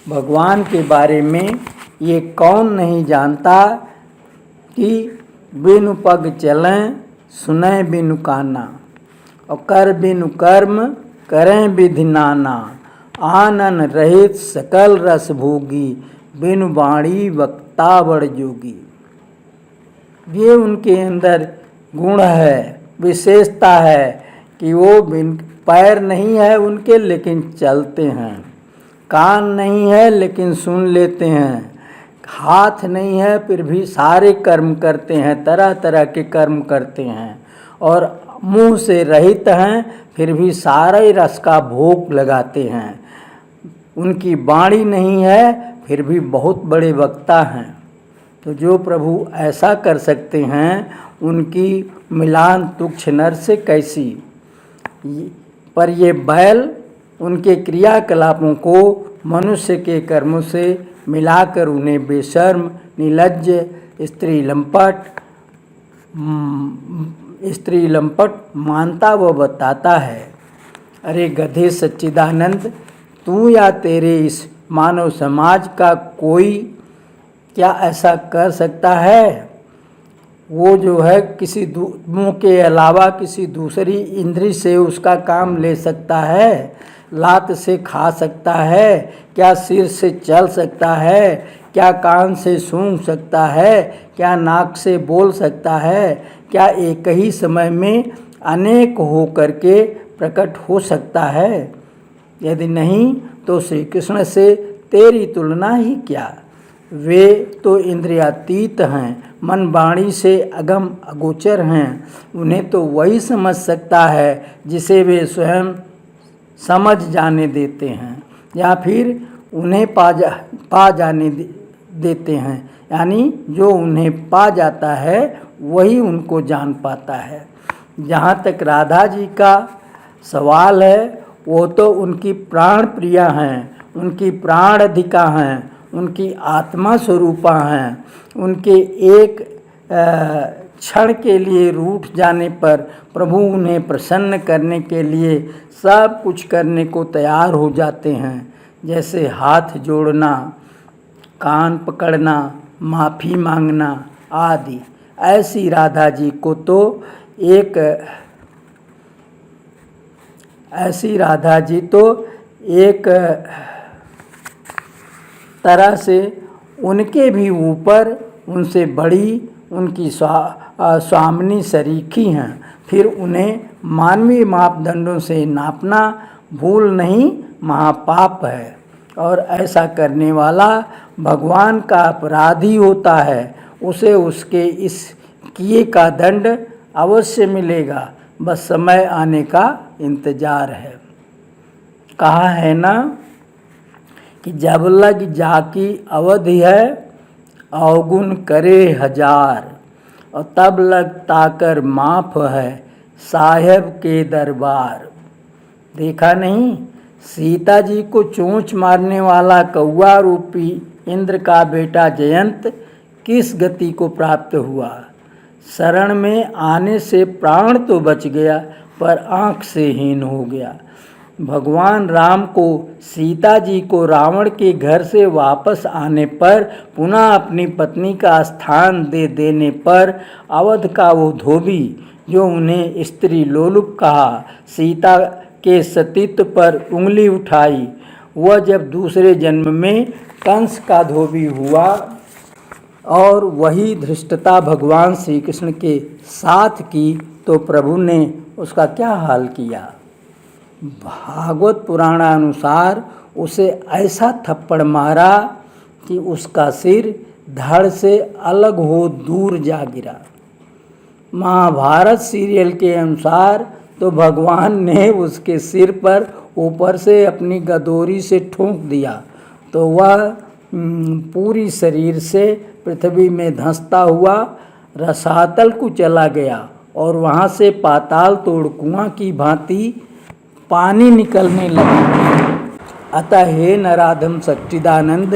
भगवान के बारे में ये कौन नहीं जानता कि बिनु पग चलें सुनें बिनु काना और कर बिनु कर्म करें विधि नाना। आनन रहित सकल रस भोगी बिनु वाणी वक्ता बड़ जोगी। ये उनके अंदर गुण है, विशेषता है कि वो बिन पैर नहीं है उनके लेकिन चलते हैं, कान नहीं है लेकिन सुन लेते हैं, हाथ नहीं है फिर भी सारे कर्म करते हैं, तरह तरह के कर्म करते हैं, और मुंह से रहित हैं फिर भी सारे रस का भोग लगाते हैं। उनकी वाणी नहीं है फिर भी बहुत बड़े वक्ता हैं। तो जो प्रभु ऐसा कर सकते हैं उनकी मिलान तुच्छ नर से कैसी। पर ये बैल उनके क्रियाकलापों को मनुष्य के कर्मों से मिलाकर उन्हें बेशर्म, निर्लज्ज, स्त्री लंपट मानता व बताता है। अरे गधे सच्चिदानंद, तू या तेरे इस मानव समाज का कोई क्या ऐसा कर सकता है। वो जो है किसी मुँह के अलावा किसी दूसरी इंद्री से उसका काम ले सकता है, लात से खा सकता है, क्या सिर से चल सकता है, क्या कान से सूंघ सकता है, क्या नाक से बोल सकता है, क्या एक ही समय में अनेक हो करके प्रकट हो सकता है। यदि नहीं तो श्री कृष्ण से तेरी तुलना ही क्या। वे तो इंद्रियातीत हैं, मन वाणी से अगम अगोचर हैं। उन्हें तो वही समझ सकता है जिसे वे स्वयं समझ जाने देते हैं या फिर उन्हें पा जाने देते हैं, यानी जो उन्हें पा जाता है वही उनको जान पाता है। जहाँ तक राधा जी का सवाल है, वो तो उनकी प्राण प्रिया हैं, उनकी प्राण अधिका हैं, उनकी आत्मा स्वरूपा हैं। उनके एक क्षण के लिए रूठ जाने पर प्रभु उन्हें प्रसन्न करने के लिए सब कुछ करने को तैयार हो जाते हैं। जैसे हाथ जोड़ना, कान पकड़ना, माफ़ी मांगना आदि। ऐसी राधा जी को तो एक तरह से उनके भी ऊपर, उनसे बड़ी उनकी स्वामिनी सरीखी हैं। फिर उन्हें मानवीय मापदंडों से नापना भूल नहीं महापाप है, और ऐसा करने वाला भगवान का अपराधी होता है। उसे उसके इस किए का दंड अवश्य मिलेगा, बस समय आने का इंतजार है। कहा है ना कि जब लग जाकी अवधि है, अवगुण करे हजार, और तब लग ताकर माफ है साहेब के दरबार। देखा नहीं, सीता जी को चोंच मारने वाला कौआ रूपी इंद्र का बेटा जयंत किस गति को प्राप्त हुआ। शरण में आने से प्राण तो बच गया, पर आँख से हीन हो गया। भगवान राम को सीता जी को रावण के घर से वापस आने पर पुनः अपनी पत्नी का स्थान दे देने पर अवध का वो धोबी जो उन्हें स्त्री लोलुप कहा, सीता के सतीत्व पर उंगली उठाई, वह जब दूसरे जन्म में कंस का धोबी हुआ और वही धृष्टता भगवान श्री कृष्ण के साथ की, तो प्रभु ने उसका क्या हाल किया। भागवत पुराणानुसार उसे ऐसा थप्पड़ मारा कि उसका सिर धड़ से अलग हो दूर जा गिरा। महाभारत सीरियल के अनुसार तो भगवान ने उसके सिर पर ऊपर से अपनी गदोरी से ठोंक दिया, तो वह पूरी शरीर से पृथ्वी में धंसता हुआ रसातल को चला गया, और वहाँ से पाताल तोड़ कुआं की भांति पानी निकलने लगा। अतः हे नराधम सच्चिदानंद,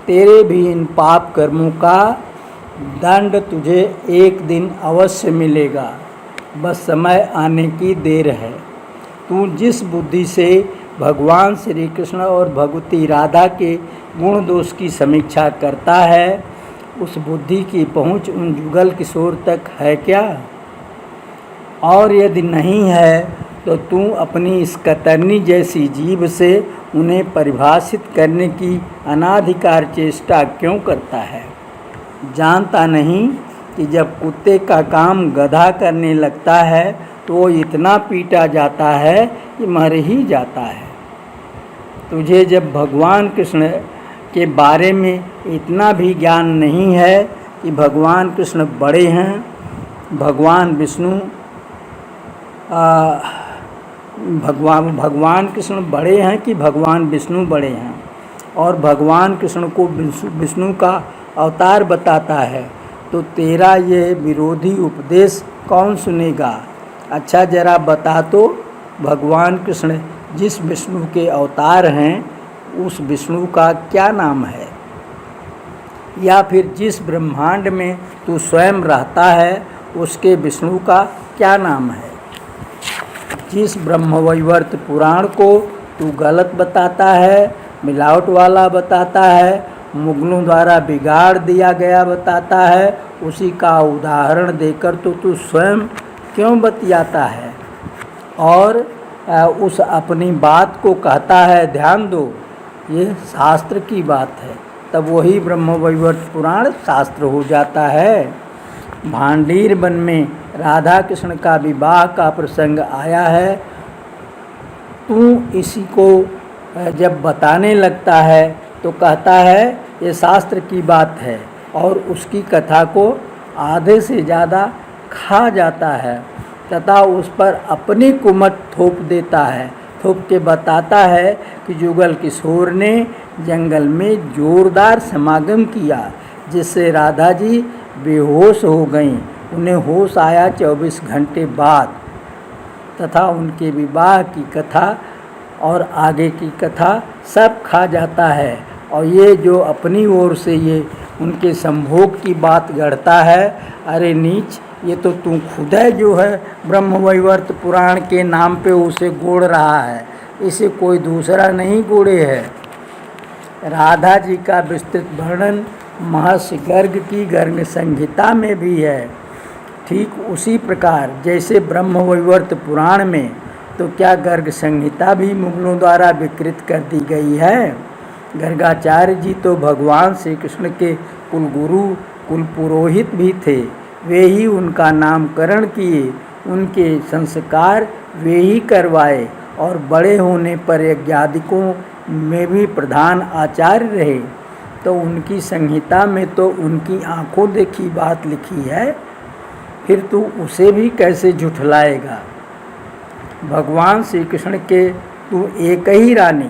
तेरे भी इन पाप कर्मों का दंड तुझे एक दिन अवश्य मिलेगा, बस समय आने की देर है। तू जिस बुद्धि से भगवान श्री कृष्ण और भगवती राधा के गुण दोष की समीक्षा करता है, उस बुद्धि की पहुँच उन जुगल किशोर तक है क्या? और यदि नहीं है तो तू अपनी इस कतरनी जैसी जीभ से उन्हें परिभाषित करने की अनाधिकार चेष्टा क्यों करता है? जानता नहीं कि जब कुत्ते का काम गधा करने लगता है तो वो इतना पीटा जाता है कि मर ही जाता है। तुझे जब भगवान कृष्ण के बारे में इतना भी ज्ञान नहीं है कि भगवान कृष्ण बड़े हैं, भगवान कृष्ण बड़े हैं कि भगवान विष्णु बड़े हैं, और भगवान कृष्ण को विष्णु का अवतार बताता है, तो तेरा ये विरोधी उपदेश कौन सुनेगा? अच्छा जरा बता तो, भगवान कृष्ण जिस विष्णु के अवतार हैं उस विष्णु का क्या नाम है? या फिर जिस ब्रह्मांड में तू स्वयं रहता है उसके विष्णु का क्या नाम है? जिस ब्रह्मवैवर्त पुराण को तू गलत बताता है, मिलावट वाला बताता है, मुगलों द्वारा बिगाड़ दिया गया बताता है, उसी का उदाहरण देकर तो तू स्वयं क्यों बतियाता है और उस अपनी बात को कहता है ध्यान दो ये शास्त्र की बात है, तब वही ब्रह्मवैवर्त पुराण शास्त्र हो जाता है। भांडीर वन में राधा कृष्ण का विवाह का प्रसंग आया है, तू इसी को जब बताने लगता है तो कहता है ये शास्त्र की बात है, और उसकी कथा को आधे से ज़्यादा खा जाता है तथा उस पर अपनी कुमत थोप देता है। थोप के बताता है कि जुगल किशोर ने जंगल में जोरदार समागम किया जिससे राधा जी बेहोश हो गईं। उन्हें होश आया 24 घंटे बाद, तथा उनके विवाह की कथा और आगे की कथा सब खा जाता है। और ये जो अपनी ओर से ये उनके संभोग की बात गढ़ता है, अरे नीच, ये तो तू खुद है जो है ब्रह्मवैवर्त पुराण के नाम पे उसे गोड़ रहा है, इसे कोई दूसरा नहीं गोड़े है। राधा जी का विस्तृत वर्णन महर्षि गर्ग की गर्ग संहिता में भी है। ठीक उसी प्रकार जैसे ब्रह्मवैवर्त पुराण में, तो क्या गर्ग संहिता भी मुगलों द्वारा विकृत कर दी गई है? गर्गाचार्य जी तो भगवान श्री कृष्ण के कुलगुरु कुल पुरोहित भी थे। वे ही उनका नामकरण किए, उनके संस्कार वे ही करवाए और बड़े होने पर यज्ञादिकों में भी प्रधान आचार्य रहे। तो उनकी संहिता में तो उनकी आंखों देखी बात लिखी है, फिर तू उसे भी कैसे झुठलाएगा? भगवान श्री कृष्ण के तू एक ही रानी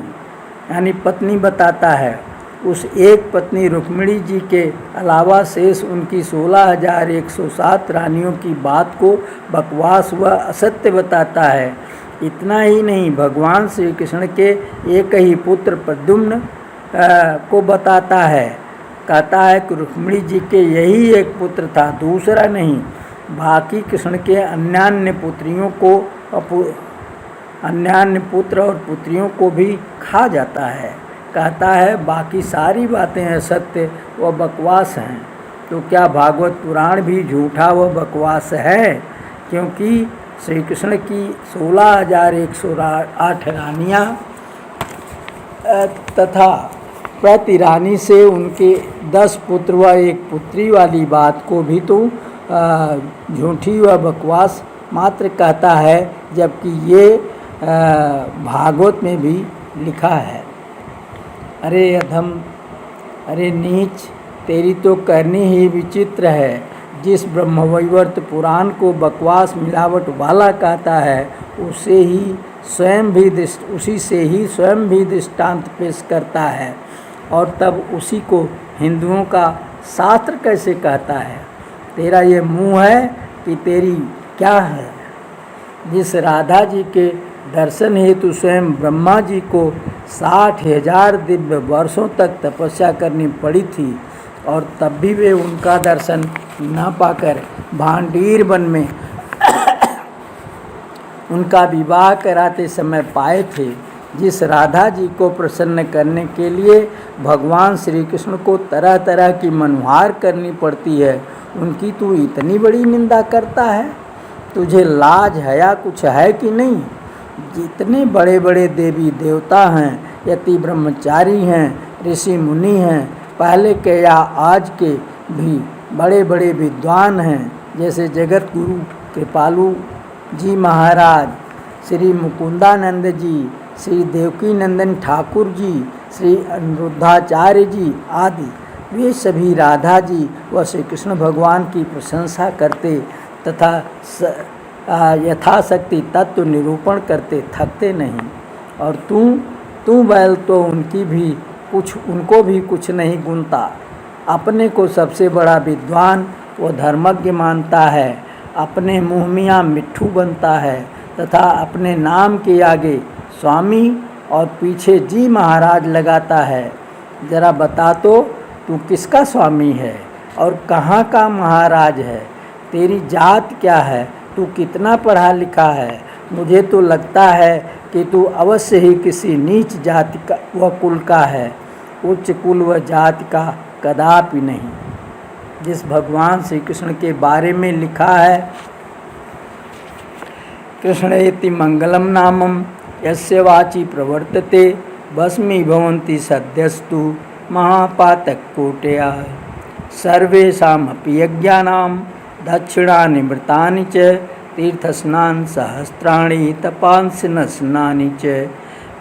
यानी पत्नी बताता है। उस एक पत्नी रुक्मिणी जी के अलावा शेष उनकी 16,107 रानियों की बात को बकवास व असत्य बताता है। इतना ही नहीं, भगवान श्री कृष्ण के एक ही पुत्र प्रद्युम्न को बताता है। कहता है कि रुक्मिणी जी के यही एक पुत्र था, दूसरा नहीं। बाकी कृष्ण के अन्यान्य पुत्र और पुत्रियों को भी खा जाता है। कहता है बाकी सारी बातें असत्य व बकवास हैं। तो क्या भागवत पुराण भी झूठा व बकवास है? क्योंकि श्री कृष्ण की 16,108 रानियाँ तथा प्रति रानी से उनके 10 पुत्र व 1 पुत्री वाली बात को भी तो झूठी व बकवास मात्र कहता है, जबकि ये भागवत में भी लिखा है। अरे अधम, अरे नीच, तेरी तो करनी ही विचित्र है। जिस ब्रह्मवैवर्त पुराण को बकवास मिलावट वाला कहता है, उसी से ही स्वयं भी दृष्टांत पेश करता है, और तब उसी को हिंदुओं का शास्त्र कैसे कहता है? तेरा ये मुंह है कि तेरी क्या है? जिस राधा जी के दर्शन हेतु स्वयं ब्रह्मा जी को 60,000 दिव्य वर्षों तक तपस्या करनी पड़ी थी, और तब भी वे उनका दर्शन न पाकर भांडीर वन में उनका विवाह कराते समय पाए थे। जिस राधा जी को प्रसन्न करने के लिए भगवान श्री कृष्ण को तरह तरह की मनुहार करनी पड़ती है, उनकी तू इतनी बड़ी निंदा करता है? तुझे लाज हया कुछ है कि नहीं? जितने बड़े बड़े देवी देवता हैं, यति ब्रह्मचारी हैं, ऋषि मुनि हैं, पहले के या आज के भी बड़े बड़े विद्वान हैं, जैसे जगत गुरु कृपालु जी महाराज, श्री मुकुंदानंद जी, श्री देवकी नंदन ठाकुर जी, श्री अनिरुद्धाचार्य जी आदि, वे सभी राधा जी व श्री कृष्ण भगवान की प्रशंसा करते तथा यथाशक्ति तत्व निरूपण करते थकते नहीं। और तू बैल तो उनको भी कुछ नहीं गुनता। अपने को सबसे बड़ा विद्वान व धर्मज्ञ मानता है, अपने मुँह मियाँ मिट्ठू बनता है तथा अपने नाम के आगे स्वामी और पीछे जी महाराज लगाता है। जरा बता तो तू किसका स्वामी है और कहाँ का महाराज है? तेरी जात क्या है? तू कितना पढ़ा लिखा है? मुझे तो लगता है कि तू अवश्य ही किसी नीच जाति का व कुल का है, उच्च कुल व जाति का कदापि नहीं। जिस भगवान श्री कृष्ण के बारे में लिखा है, कृष्णेति मंगलम नामम यस्य वाचि प्रवर्तते भस्मीभवन्ति सद्यस्तु महापातककोटया सर्वेषामपि यज्ञानां दक्षिणानि मृतानि च तीर्थस्नान सहस्राणि तपांसनस्नानि च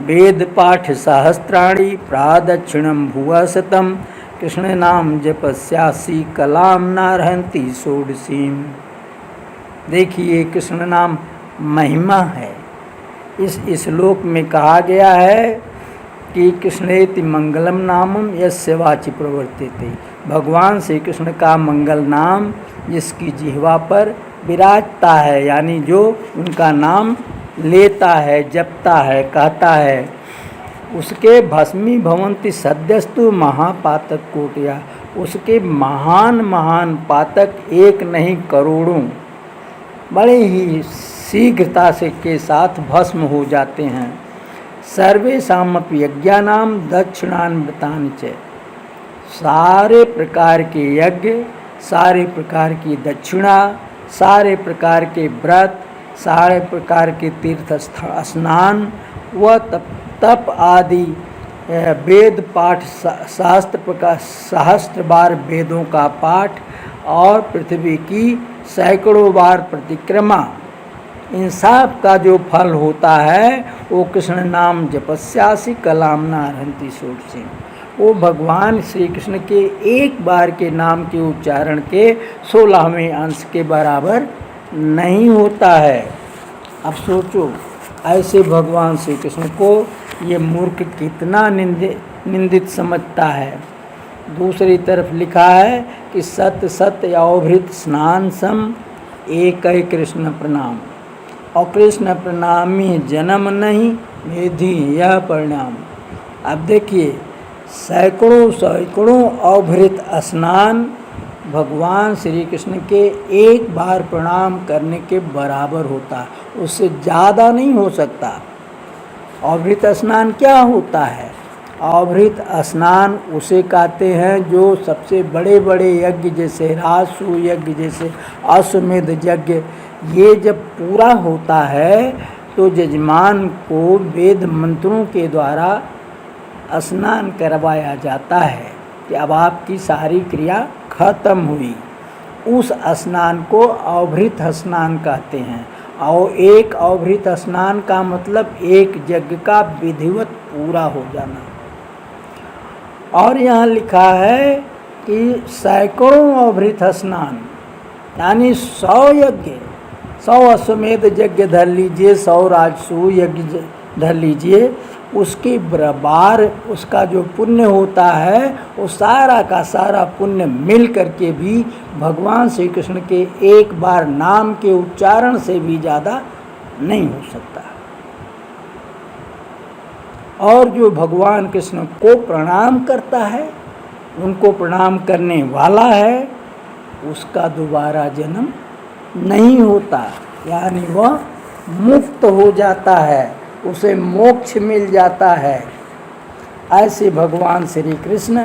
वेदपाठ सहस्राणि प्रादक्षिणं भुवः शतं कृष्णनाम जपस्यासि कलां नार्हन्ति षोडशीं। देखिए, कृष्ण नाम महिमा है। इस श्लोक में कहा गया है कि कृष्णेति मंगलम नामम यस्य वाचि प्रवर्तते। भगवान श्री कृष्ण का मंगल नाम जिसकी जिह्वा पर विराजता है, यानी जो उनका नाम लेता है, जपता है, कहता है, उसके भस्मी भवंती सद्यस्तु महापातक कोटिया। उसके महान महान पातक एक नहीं करोड़ों बड़े ही शीघ्रता से के साथ भस्म हो जाते हैं। सर्वेषामपि यज्ञानां दक्षिणान्वितानि च। सारे प्रकार के यज्ञ, सारे प्रकार की दक्षिणा, सारे प्रकार के व्रत, सारे प्रकार के तीर्थ स्नान व तप आदि वेद पाठ, सहस्त्र बार वेदों का पाठ और पृथ्वी की सैकड़ों बार परिक्रमा, इन सब का जो फल होता है वो कृष्ण नाम जपस्यासि कलामना हरन्ति षोडशी। वो भगवान श्री कृष्ण के एक बार के नाम के उच्चारण के 16वें अंश के बराबर नहीं होता है। अब सोचो, ऐसे भगवान श्री कृष्ण को ये मूर्ख कितना निंदित समझता है। दूसरी तरफ लिखा है कि सत्य सत्य अवभृत स्नान सम एक ही कृष्ण प्रणाम, और कृष्ण प्रणामी जन्म नहीं वेधी यह परिणाम। अब देखिए, सैकड़ों सैकड़ों अवभृत स्नान भगवान श्री कृष्ण के एक बार प्रणाम करने के बराबर होता है, उससे ज़्यादा नहीं हो सकता। अवभृत स्नान क्या होता है? अवभृत स्नान उसे कहते हैं जो सबसे बड़े बड़े यज्ञ जैसे राजसूय यज्ञ, जैसे अश्वमेध यज्ञ, ये जब पूरा होता है तो यजमान को वेद मंत्रों के द्वारा स्नान करवाया जाता है कि अब आपकी सारी क्रिया खत्म हुई। उस स्नान को अवभृत स्नान कहते हैं। और एक अवभृत स्नान का मतलब एक यज्ञ का विधिवत पूरा हो जाना। और यहाँ लिखा है कि सैकड़ों अवभृत स्नान, यानी 100 यज्ञ, 100 अश्वमेध यज्ञ धर लीजिए, 100 राजसूय यज्ञ धर लीजिए, उसके बराबर उसका जो पुण्य होता है वो सारा का सारा पुण्य मिल करके भी भगवान श्री कृष्ण के एक बार नाम के उच्चारण से भी ज़्यादा नहीं हो सकता। और जो भगवान कृष्ण को प्रणाम करता है, उनको प्रणाम करने वाला है, उसका दोबारा जन्म नहीं होता, यानी वह मुक्त हो जाता है, उसे मोक्ष मिल जाता है। ऐसे भगवान श्री कृष्ण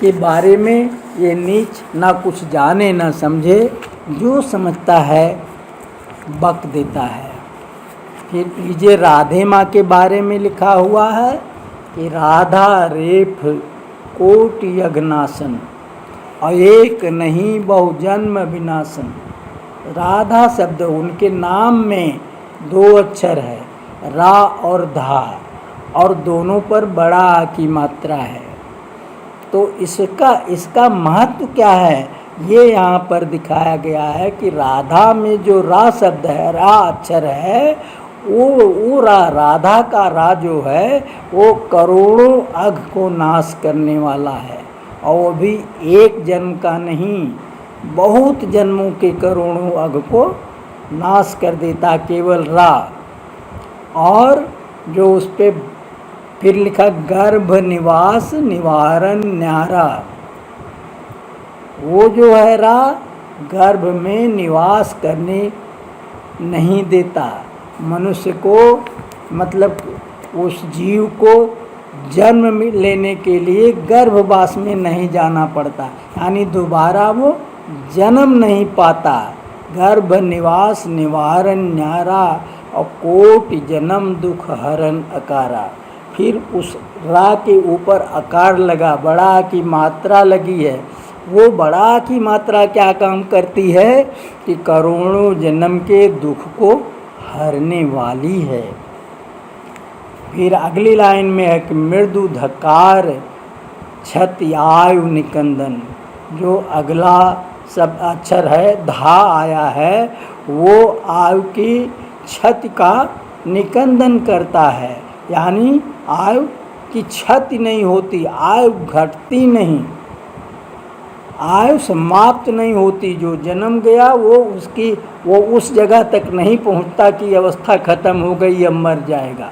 के बारे में ये नीच ना कुछ जाने ना समझे, जो समझता है बक देता है। फिर लीजिए, राधे माँ के बारे में लिखा हुआ है कि राधा रेफ कोटि यज्ञनाशन, एक नहीं बहु जन्म विनाशन। राधा शब्द उनके नाम में 2 अक्षर है, रा और धा, और दोनों पर बड़ा आ की मात्रा है। तो इसका महत्व क्या है, ये यहाँ पर दिखाया गया है कि राधा में जो रा शब्द है, रा अक्षर है, वो राधा का रा जो है वो करोड़ों अघ को नाश करने वाला है। और वो भी एक जन्म का नहीं, बहुत जन्मों के करोड़ों अघ को नाश कर देता केवल रा। और जो उस पे फिर लिखा गर्भ निवास निवारण न्यारा, वो जो है रा गर्भ में निवास करने नहीं देता मनुष्य को, मतलब उस जीव को जन्म लेने के लिए गर्भवास में नहीं जाना पड़ता, यानी दोबारा वो जन्म नहीं पाता। गर्भ निवास निवारण न्यारा और कोटि जन्म दुख हरण अकारा। फिर उस रा के ऊपर अकार लगा, बड़ा की मात्रा लगी है। वो बड़ा की मात्रा क्या काम करती है कि करोड़ों जन्म के दुख को हरने वाली है। फिर अगली लाइन में है कि मृदु धकार क्षति आयु निकंदन। जो अगला सब अक्षर है, धा आया है, वो आयु की क्षति का निकंदन करता है, यानी आयु की क्षति नहीं होती, आयु घटती नहीं, आयु समाप्त नहीं होती। जो जन्म गया वो उस जगह तक नहीं पहुंचता कि अवस्था खत्म हो गई, अब मर जाएगा।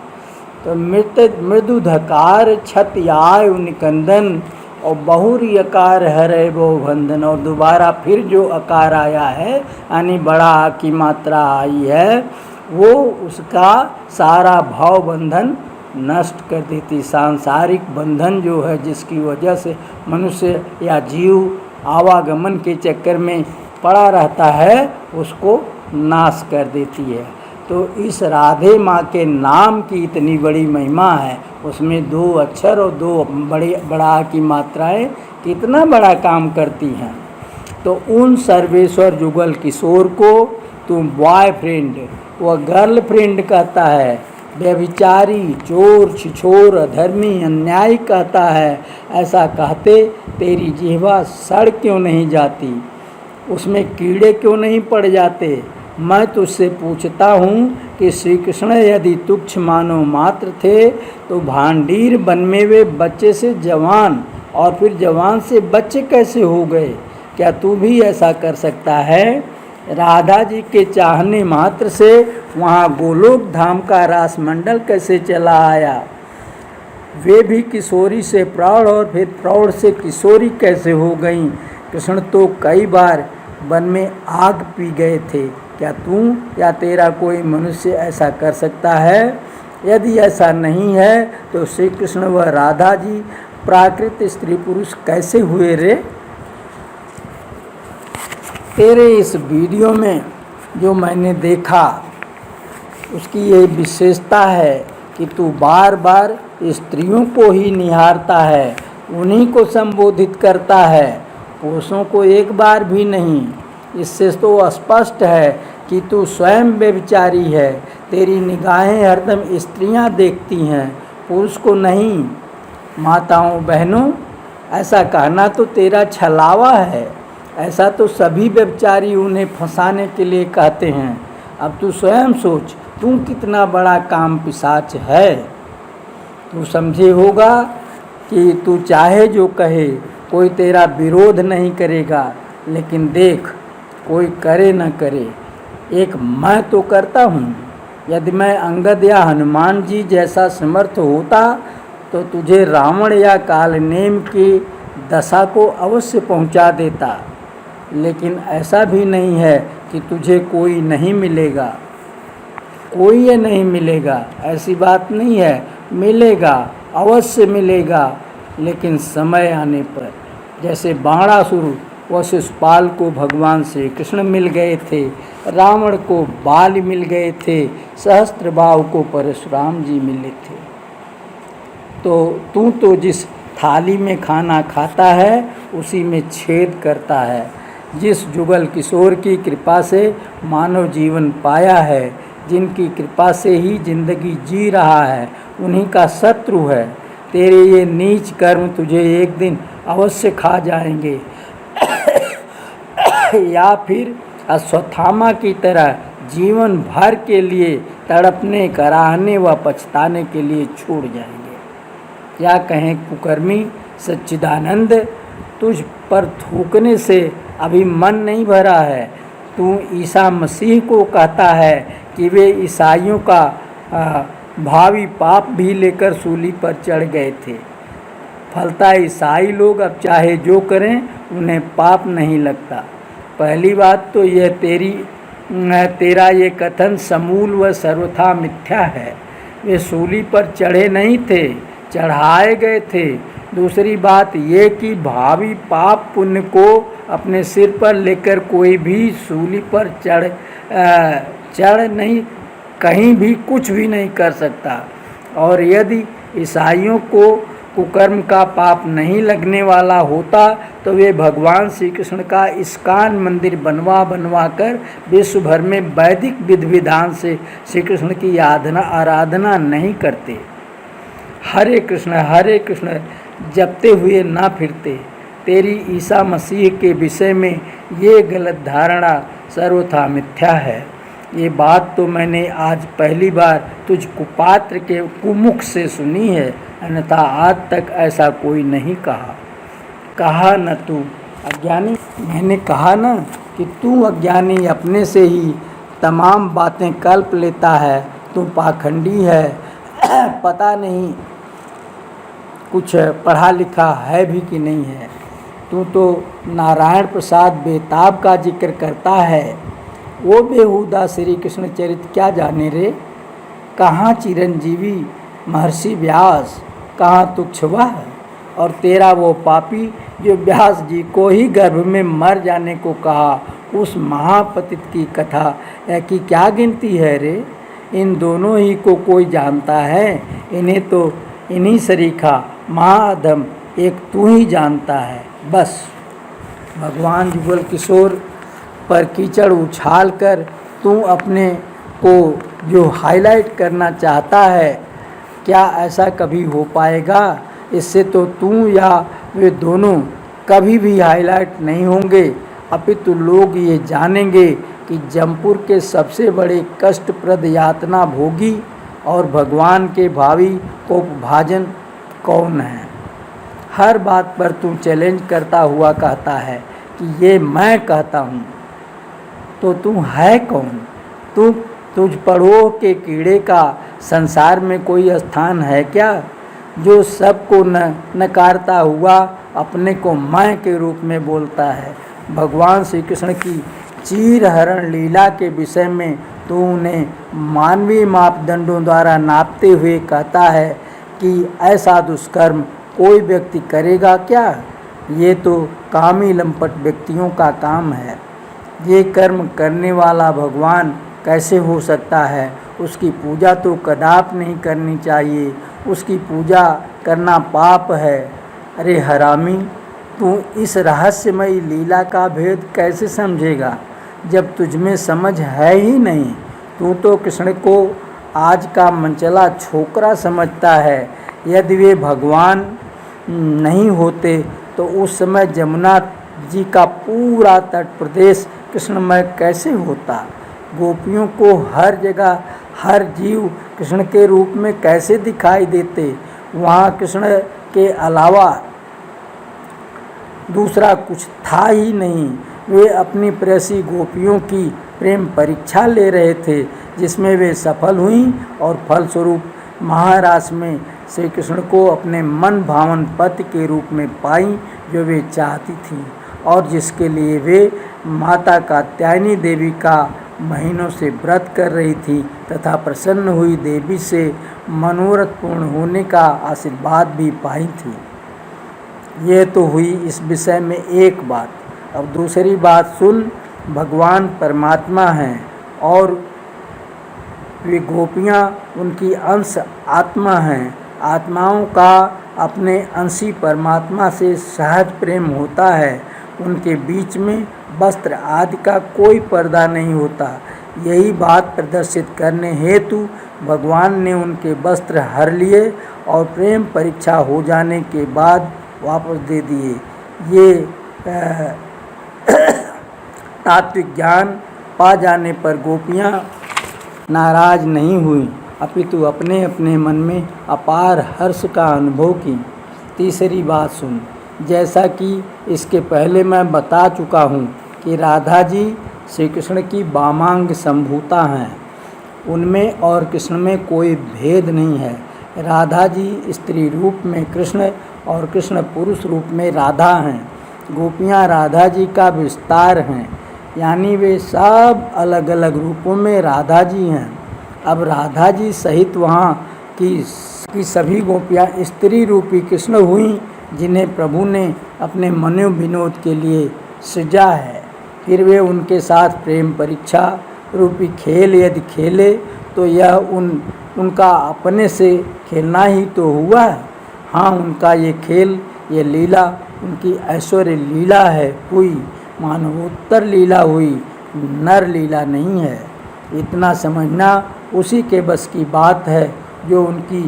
तो मृदु धकार क्षति आयु निकंदन और बहुरी अकार हरे वो बंधन। और दोबारा फिर जो अकार आया है, यानी बड़ा की मात्रा आई है, वो उसका सारा भाव बंधन नष्ट कर देती। सांसारिक बंधन जो है जिसकी वजह से मनुष्य या जीव आवागमन के चक्कर में पड़ा रहता है, उसको नाश कर देती है। तो इस राधे माँ के नाम की इतनी बड़ी महिमा है, उसमें 2 अक्षर और 2 बड़ा की मात्राएं कितना बड़ा काम करती हैं। तो उन सर्वेश्वर जुगल किशोर को तुम बॉयफ्रेंड व गर्लफ्रेंड कहता है, व्यभिचारी, चोर, छिछोर, अधर्मी, अन्यायी कहता है। ऐसा कहते तेरी जिह्वा सड़ क्यों नहीं जाती, उसमें कीड़े क्यों नहीं पड़ जाते। मैं तुझसे पूछता हूँ कि श्री कृष्ण यदि तुच्छ मानव मात्र थे तो भांडीर बनमे वे बच्चे से जवान और फिर जवान से बच्चे कैसे हो गए। क्या तू भी ऐसा कर सकता है। राधा जी के चाहने मात्र से वहाँ गोलोक धाम का रासमंडल कैसे चला आया। वे भी किशोरी से प्रौढ़ और फिर प्रौढ़ से किशोरी कैसे हो गईं। कृष्ण तो कई बार वन में आग पी गए थे। क्या तू या तेरा कोई मनुष्य ऐसा कर सकता है। यदि ऐसा नहीं है तो श्री कृष्ण व राधा जी प्राकृत स्त्री पुरुष कैसे हुए रे। तेरे इस वीडियो में जो मैंने देखा उसकी ये विशेषता है कि तू बार बार स्त्रियों को ही निहारता है, उन्हीं को संबोधित करता है, पुरुषों को एक बार भी नहीं। इससे तो स्पष्ट है कि तू स्वयं व्यभिचारी है। तेरी निगाहें हरदम स्त्रियां देखती हैं, पुरुष को नहीं। माताओं बहनों, ऐसा कहना तो तेरा छलावा है। ऐसा तो सभी व्यभिचारी उन्हें फंसाने के लिए कहते हैं। अब तू स्वयं सोच, तू कितना बड़ा काम पिशाच है। तू समझे होगा कि तू चाहे जो कहे कोई तेरा विरोध नहीं करेगा, लेकिन देख कोई करे न करे, एक मैं तो करता हूँ। यदि मैं अंगद या हनुमान जी जैसा समर्थ होता तो तुझे रावण या कालनेम की दशा को अवश्य पहुँचा देता। लेकिन ऐसा भी नहीं है कि तुझे कोई नहीं मिलेगा। कोई ये नहीं मिलेगा, ऐसी बात नहीं है। मिलेगा, अवश्य मिलेगा, लेकिन समय आने पर। जैसे बाणासुर व शिशुपाल को भगवान श्री कृष्ण मिल गए थे, रावण को बाल मिल गए थे, सहस्त्रबाहु को परशुराम जी मिले थे। तो तू तो जिस थाली में खाना खाता है उसी में छेद करता है। जिस जुगल किशोर की कृपा से मानव जीवन पाया है, जिनकी कृपा से ही जिंदगी जी रहा है, उन्हीं का शत्रु है। तेरे ये नीच कर्म तुझे एक दिन अवश्य खा जाएंगे या फिर अश्वत्थामा की तरह जीवन भर के लिए तड़पने, कराहने व पछताने के लिए छोड़ जाएंगे। क्या कहें कुकर्मी सच्चिदानंद, तुझ पर थूकने से अभी मन नहीं भरा है। तू ईसा मसीह को कहता है कि वे ईसाइयों का भावी पाप भी लेकर सूली पर चढ़ गए थे। फलता ईसाई लोग अब चाहे जो करें उन्हें पाप नहीं लगता। पहली बात तो यह तेरा ये कथन समूल व सर्वथा मिथ्या है। वे सूली पर चढ़े नहीं थे, चढ़ाए गए थे। दूसरी बात ये कि भावी पाप पुण्य को अपने सिर पर लेकर कोई भी सूली पर चढ़ नहीं, कहीं भी कुछ भी नहीं कर सकता। और यदि ईसाइयों को कुकर्म का पाप नहीं लगने वाला होता तो वे भगवान श्री कृष्ण का इस्कान मंदिर बनवा कर विश्व भर में वैदिक विधि विधान से श्री कृष्ण की आराधना नहीं करते। हरे कृष्ण जपते हुए ना फिरते। तेरी ईसा मसीह के विषय में ये गलत धारणा सर्वथा मिथ्या है। ये बात तो मैंने आज पहली बार तुझ कुपात्र के कुमुख से सुनी है, अन्यथा आज तक ऐसा कोई नहीं कहा न तू अज्ञानी। मैंने कहा ना कि तू अज्ञानी अपने से ही तमाम बातें कल्प लेता है। तू पाखंडी है, पता नहीं कुछ पढ़ा लिखा है भी कि नहीं है। तू तो नारायण प्रसाद बेताब का जिक्र करता है, वो बेहुदा श्री कृष्ण चरित क्या जाने रे। कहाँ चिरंजीवी महर्षि व्यास, कहाँ तुच्छवा, और तेरा वो पापी जो व्यास जी को ही गर्भ में मर जाने को कहा, उस महापतित की कथा की क्या गिनती है रे। इन दोनों ही को कोई जानता है, इन्हें तो इन्हीं सरीखा महाअधम एक तू ही जानता है बस। भगवान जुगल किशोर पर कीचड़ उछाल कर तू अपने को जो हाईलाइट करना चाहता है, क्या ऐसा कभी हो पाएगा। इससे तो तू या वे दोनों कभी भी हाईलाइट नहीं होंगे, अपितु लोग ये जानेंगे कि जमपुर के सबसे बड़े कष्टप्रद यातना भोगी और भगवान के भावी को भाजन कौन है। हर बात पर तू चैलेंज करता हुआ कहता है कि ये मैं कहता हूँ, तो तू है कौन। तुझ पड़ोह के कीड़े का संसार में कोई स्थान है क्या, जो सबको नकारता हुआ अपने को मैं के रूप में बोलता है। भगवान श्री कृष्ण की चीरहरण लीला के विषय में तो उन्हें मानवीय मापदंडों द्वारा नापते हुए कहता है कि ऐसा दुष्कर्म कोई व्यक्ति करेगा क्या। ये तो कामी लंपट व्यक्तियों का काम है। ये कर्म करने वाला भगवान कैसे हो सकता है। उसकी पूजा तो कदाप नहीं करनी चाहिए, उसकी पूजा करना पाप है। अरे हरामी, तू इस रहस्यमयी लीला का भेद कैसे समझेगा जब तुझमें समझ है ही नहीं। तू तो कृष्ण को आज का मनचला छोकरा समझता है। यदि वे भगवान नहीं होते तो उस समय जमुना जी का पूरा तट प्रदेश कृष्णमय कैसे होता। गोपियों को हर जगह हर जीव कृष्ण के रूप में कैसे दिखाई देते। वहाँ कृष्ण के अलावा दूसरा कुछ था ही नहीं। वे अपनी प्रेसी गोपियों की प्रेम परीक्षा ले रहे थे, जिसमें वे सफल हुईं और फलस्वरूप महारास में श्री कृष्ण को अपने मन भावन पति के रूप में पाईं, जो वे चाहती थीं और जिसके लिए वे माता कात्यायनी देवी का महीनों से व्रत कर रही थी तथा प्रसन्न हुई देवी से मनोरथ पूर्ण होने का आशीर्वाद भी पाई थी। ये तो हुई इस विषय में एक बात। अब दूसरी बात सुन। भगवान परमात्मा हैं और वे गोपियाँ उनकी अंश आत्मा हैं। आत्माओं का अपने अंशी परमात्मा से सहज प्रेम होता है। उनके बीच में वस्त्र आदि का कोई पर्दा नहीं होता। यही बात प्रदर्शित करने हेतु भगवान ने उनके वस्त्र हर लिए और प्रेम परीक्षा हो जाने के बाद वापस दे दिए। ये तात्विक ज्ञान पा जाने पर गोपियाँ नाराज नहीं हुई, अपितु अपने अपने मन में अपार हर्ष का अनुभव की। तीसरी बात सुन। जैसा कि इसके पहले मैं बता चुका हूँ कि राधा जी श्री कृष्ण की वामांग संभूता हैं। उनमें और कृष्ण में कोई भेद नहीं है। राधा जी स्त्री रूप में कृष्ण और कृष्ण पुरुष रूप में राधा हैं। गोपियाँ राधा जी का विस्तार हैं, यानी वे सब अलग अलग रूपों में राधा जी हैं। अब राधा जी सहित वहाँ की सभी गोपियाँ स्त्री रूपी कृष्ण हुईं, जिन्हें प्रभु ने अपने मनोविनोद के लिए सृजा है। फिर वे उनके साथ प्रेम परीक्षा रूपी खेल यदि खेले तो यह उनका अपने से खेलना ही तो हुआ। हाँ, उनका ये खेल, ये लीला उनकी ऐश्वर्य लीला है, हुई मानवोत्तर लीला हुई, नर लीला नहीं है। इतना समझना उसी के बस की बात है जो उनकी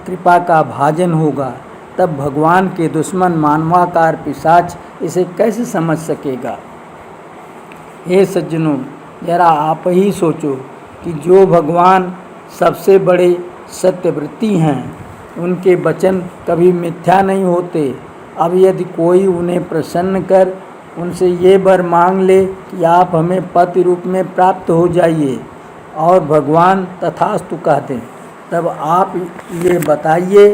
कृपा का भाजन होगा। तब भगवान के दुश्मन मानवाकार पिशाच इसे कैसे समझ सकेगा। हे सज्जनों, जरा आप ही सोचो कि जो भगवान सबसे बड़े सत्यव्रती हैं, उनके वचन कभी मिथ्या नहीं होते। अब यदि कोई उन्हें प्रसन्न कर उनसे ये वर मांग ले कि आप हमें पति रूप में प्राप्त हो जाइए और भगवान तथास्तु कह दें, तब आप ये बताइए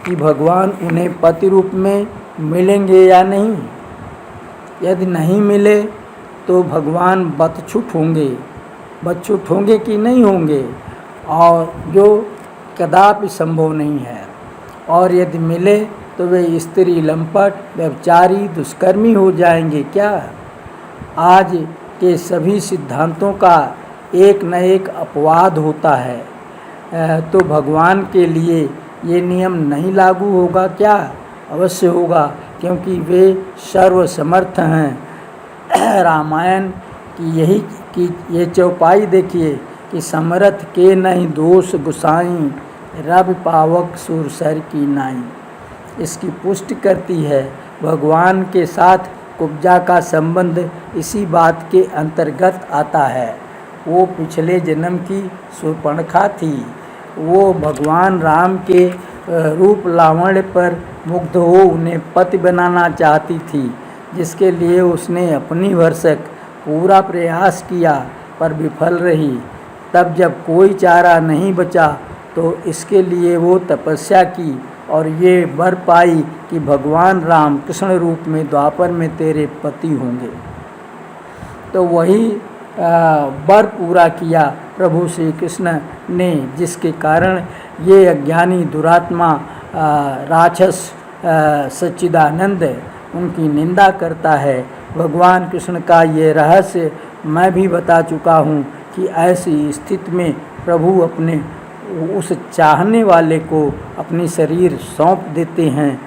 कि भगवान उन्हें पति रूप में मिलेंगे या नहीं। यदि नहीं मिले तो भगवान बदछुट होंगे कि नहीं होंगे, और जो कदापि संभव नहीं है। और यदि मिले तो वे स्त्री, लंपट, व्यभिचारी, दुष्कर्मी हो जाएंगे क्या? आज के सभी सिद्धांतों का एक न एक अपवाद होता है, तो भगवान के लिए ये नियम नहीं लागू होगा क्या? अवश्य होगा, क्योंकि वे सर्वसमर्थ हैं। रामायण की ये चौपाई देखिए कि समरथ के नहीं दोष गुसाई, रवि पावक सुरसर की नाई। इसकी पुष्टि करती है। भगवान के साथ कुब्जा का संबंध इसी बात के अंतर्गत आता है। वो पिछले जन्म की शूर्पणखा थी। वो भगवान राम के रूप लावण्य पर मुग्ध हो उन्हें पति बनाना चाहती थी, जिसके लिए उसने अपनी भरसक पूरा प्रयास किया पर विफल रही। तब जब कोई चारा नहीं बचा तो इसके लिए वो तपस्या की और ये वर पाई कि भगवान राम कृष्ण रूप में द्वापर में तेरे पति होंगे। तो वही वर पूरा किया प्रभु श्री कृष्ण ने, जिसके कारण ये अज्ञानी दुरात्मा राक्षस सच्चिदानंद उनकी निंदा करता है। भगवान कृष्ण का ये रहस्य मैं भी बता चुका हूँ कि ऐसी स्थिति में प्रभु अपने उस चाहने वाले को अपनी शरीर सौंप देते हैं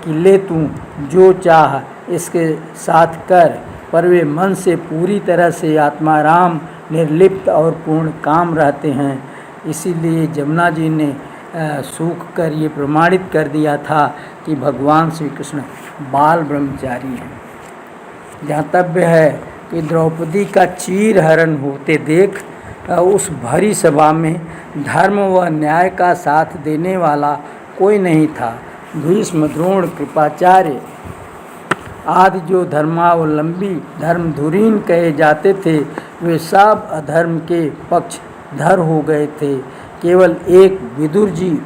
कि ले तू जो चाह इसके साथ कर, पर वे मन से पूरी तरह से आत्माराम, निर्लिप्त और पूर्ण काम रहते हैं। इसीलिए जमुना जी ने सूख कर ये प्रमाणित कर दिया था कि भगवान श्री कृष्ण बाल ब्रह्मचारी हैं। ज्ञातव्य है कि द्रौपदी का चीर हरण होते देख उस भरी सभा में धर्म व न्याय का साथ देने वाला कोई नहीं था। भीष्म, द्रोण, कृपाचार्य आदि जो धर्मावलंबी धर्मधुरीन कहे जाते थे, वे सब अधर्म के पक्षधर हो गए थे। केवल एक विदुर जी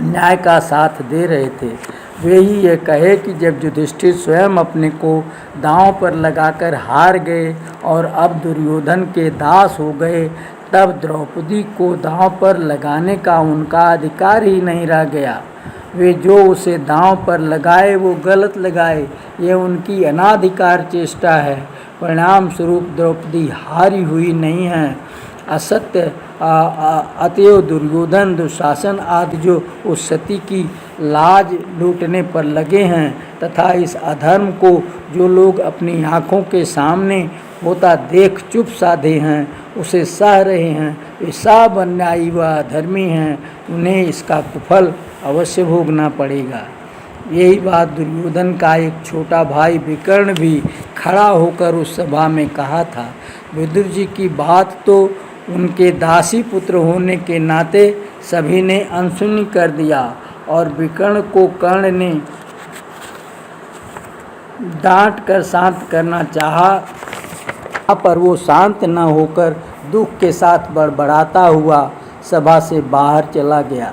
न्याय का साथ दे रहे थे। वे ही ये कहे कि जब युधिष्ठिर स्वयं अपने को दांव पर लगाकर हार गए और अब दुर्योधन के दास हो गए, तब द्रौपदी को दांव पर लगाने का उनका अधिकार ही नहीं रह गया। वे जो उसे दांव पर लगाए वो गलत लगाए, ये उनकी अनाधिकार चेष्टा है। परिणाम स्वरूप द्रौपदी हारी हुई नहीं है। असत्य अतएव दुर्योधन, दुशासन आदि जो उस सती की लाज लूटने पर लगे हैं तथा इस अधर्म को जो लोग अपनी आँखों के सामने होता देख चुप साधे हैं, उसे सह रहे हैं, वे सब अन्यायी व अधर्मी हैं। उन्हें इसका कुफल अवश्य भोगना पड़ेगा। यही बात दुर्योधन का एक छोटा भाई विकर्ण भी खड़ा होकर उस सभा में कहा था। विदुर जी की बात तो उनके दासी पुत्र होने के नाते सभी ने अनसुनी कर दिया और विकर्ण को कर्ण ने डांट कर शांत करना चाहा, पर वो शांत न होकर दुख के साथ बड़बड़ाता हुआ सभा से बाहर चला गया।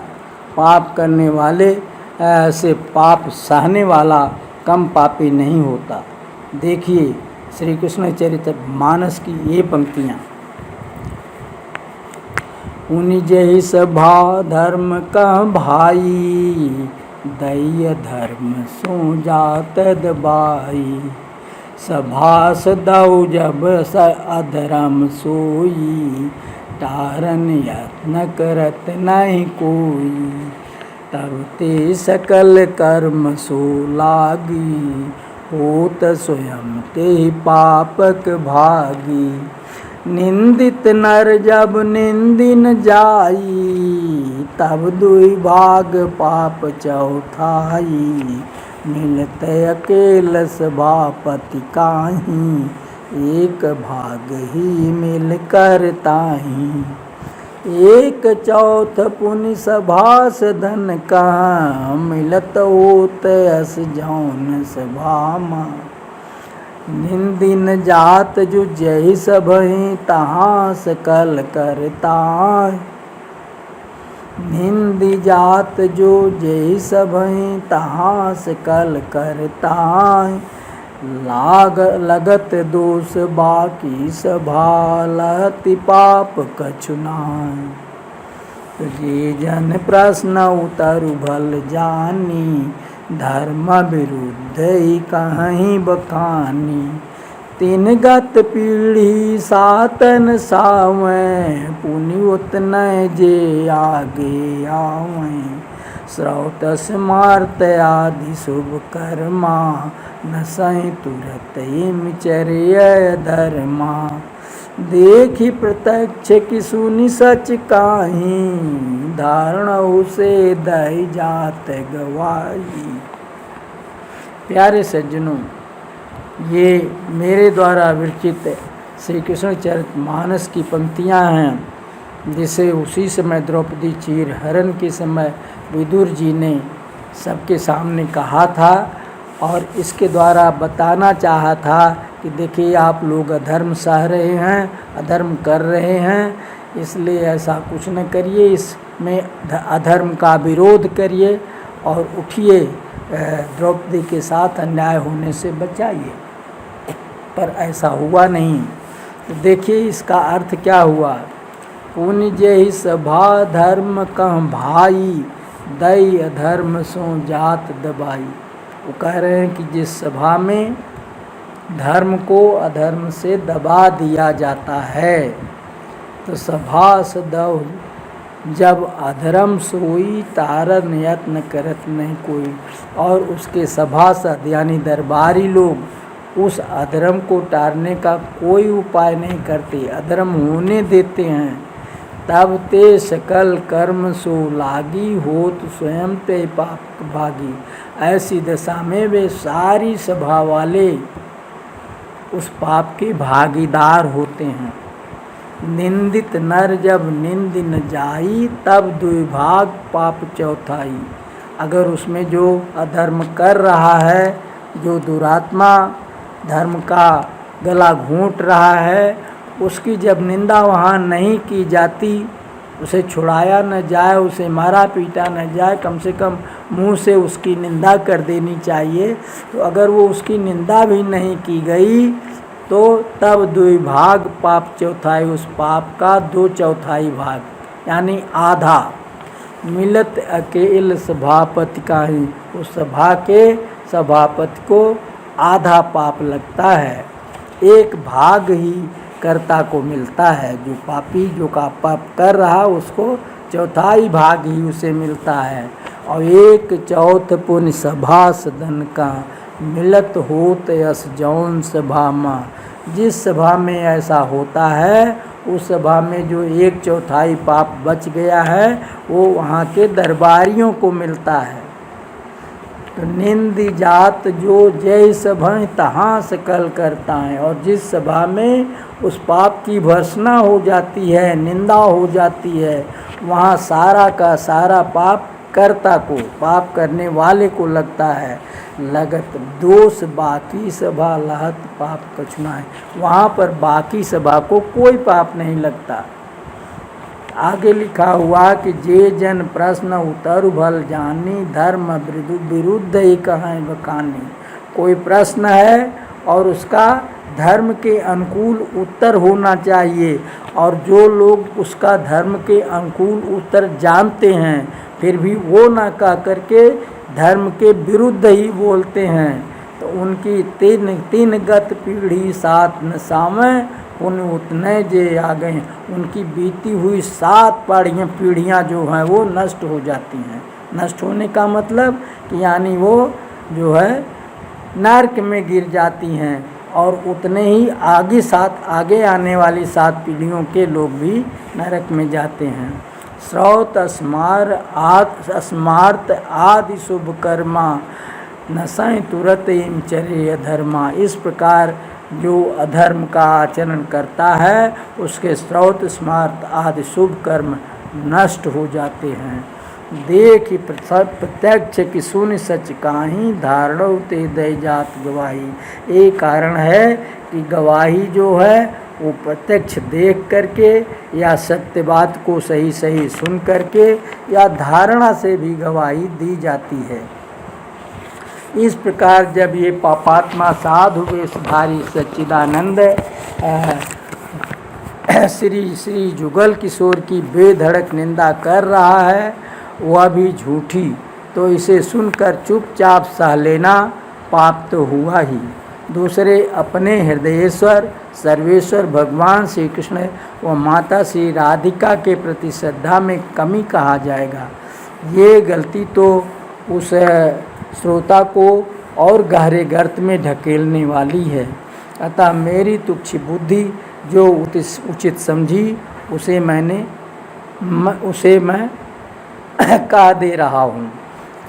पाप करने वाले से पाप सहने वाला कम पापी नहीं होता। देखिए श्री कृष्ण चरितमानस की ये पंक्तियाँ। उन्हीं जही सभा धर्म का भाई, दैय धर्म सो जात दबाई। सभास दऊ जब स अधर्म सोई, तारन यत्न करत नहीं कोई। तब ते सकल कर्म सो लागी, होत स्वयं ते पापक भागी। निंदित नर जब निंदिन जाई, तब दुई भाग पाप चौथाई। मिलत अकेल सभापति काहीं, एक भाग ही मिल कर ताहीं। एक चौथ पुनि सभास धन कहाँ, मिलत होत अस जौन सभा मां। निंदिन जात जो जही सबहि, तहाँ सकल करताय। निंदी जात जो जही सबहि, तहाँ सकल करताय। लगत दोष बाकी सभालति पाप कछु नाय। जे जन प्रश्न उतरु भल जानी, धर्म विरुद्ध ही कहीं बखानी। तीन गत पीढ़ी सातन सावें, पुनि उतनय जे आगे आवें। श्रौत स्मार्त आदि शुभ कर्मा, नसहि तुरत इम चर्य धर्मा। देखी प्रत्यक्ष कि सुनि सच काही, धारणउ से दई जात गवाही। प्यारे सज्जनों, ये मेरे द्वारा विरचित श्री कृष्ण चरितमानस की पंक्तियाँ हैं, जिसे उसी समय द्रौपदी चीर हरण के समय विदुर जी ने सबके सामने कहा था और इसके द्वारा बताना चाहा था कि देखिए आप लोग अधर्म सह रहे हैं, अधर्म कर रहे हैं, इसलिए ऐसा कुछ न करिए, इसमें अधर्म का विरोध करिए और उठिए, द्रौपदी के साथ अन्याय होने से बचाइए। पर ऐसा हुआ नहीं। तो देखिए इसका अर्थ क्या हुआ। पुनि जेहि सभा धर्म कह भाई, दई अधर्म सो जात दबाई। वो कह रहे हैं कि जिस सभा में धर्म को अधर्म से दबा दिया जाता है, तो सभा सदव जब अधर्म सोई, तारन यत्न करत नहीं कोई। और उसके सभासद यानी दरबारी लोग उस अधर्म को टालने का कोई उपाय नहीं करते, अधर्म होने देते हैं। तब ते सकल कर्म सो लागी, होत स्वयं ते पाप भागी। ऐसी दशा में वे सारी सभा वाले उस पाप के भागीदार होते हैं। निंदित नर जब निंद न जाई, तब द्विभाग पाप चौथाई। अगर उसमें जो अधर्म कर रहा है, जो दुरात्मा धर्म का गला घोंट रहा है, उसकी जब निंदा वहाँ नहीं की जाती, उसे छुड़ाया न जाए, उसे मारा पीटा न जाए, कम से कम मुंह से उसकी निंदा कर देनी चाहिए। तो अगर वो उसकी निंदा भी नहीं की गई, तो तब द्विभाग पाप चौथाई, उस पाप का 2/4 भाग यानी आधा मिलत अकेल सभापति का ही, उस सभा के सभापति को आधा पाप लगता है, 1 भाग ही कर्ता को मिलता है। जो पापी जो का पाप कर रहा उसको 1/4 भाग ही उसे मिलता है। और 1/4 पुण्य सभा सदन का, मिलत होत यस जौन सभा माँ। जिस सभा में ऐसा होता है, उस सभा में जो 1/4 पाप बच गया है, वो वहाँ के दरबारियों को मिलता है। तो निंदी जात जो जय सभा तहाँ सकल करता है। और जिस सभा में उस पाप की भर्त्सना हो जाती है, निंदा हो जाती है, वहाँ सारा का सारा पाप कर्ता को, पाप करने वाले को लगता है। लगत दोष बाकी सभा लहत पाप कछु नाय। वहाँ पर बाकी सभा को कोई पाप नहीं लगता। आगे लिखा हुआ कि जे जन प्रश्न उतर भल जानी, धर्म विरुद्ध ही कहें बखानी। कोई प्रश्न है और उसका धर्म के अनुकूल उत्तर होना चाहिए, और जो लोग उसका धर्म के अनुकूल उत्तर जानते हैं फिर भी वो ना कह करके धर्म के विरुद्ध ही बोलते हैं, तो उनकी तीन गत पीढ़ी सात न सावें, उन उतने जे आ गए। उनकी बीती हुई 7 पीढ़ियाँ जो हैं वो नष्ट हो जाती हैं। नष्ट होने का मतलब कि यानी वो जो है नरक में गिर जाती हैं, और उतने ही आगे आने वाली 7 पीढ़ियों के लोग भी नरक में जाते हैं। श्रौत स्मार्त आदि शुभ कर्मा, नसै तुरत इम चर्य धर्मा। इस प्रकार जो अधर्म का आचरण करता है, उसके श्रौत स्मार्त आदि शुभ कर्म नष्ट हो जाते हैं। देखि प्रत्यक्ष कि सुन सच काही, धारणो ते दय जात गवाही। एक कारण है कि गवाही जो है वो प्रत्यक्ष देख करके या सत्य बात को सही सही सुन करके या धारणा से भी गवाही दी जाती है। इस प्रकार जब ये पापात्मा साधु वेशधारी सच्चिदानंद श्री जुगल किशोर की बेधड़क निंदा कर रहा है, वह भी झूठी, तो इसे सुनकर चुपचाप सह लेना पाप तो हुआ ही। दूसरे अपने हृदयेश्वर सर्वेश्वर भगवान श्री कृष्ण व माता श्री राधिका के प्रति श्रद्धा में कमी कहा जाएगा। ये गलती तो उस श्रोता को और गहरे गर्त में ढकेलने वाली है। अतः मेरी तुच्छ बुद्धि जो उचित समझी उसे मैं कह दे रहा हूँ,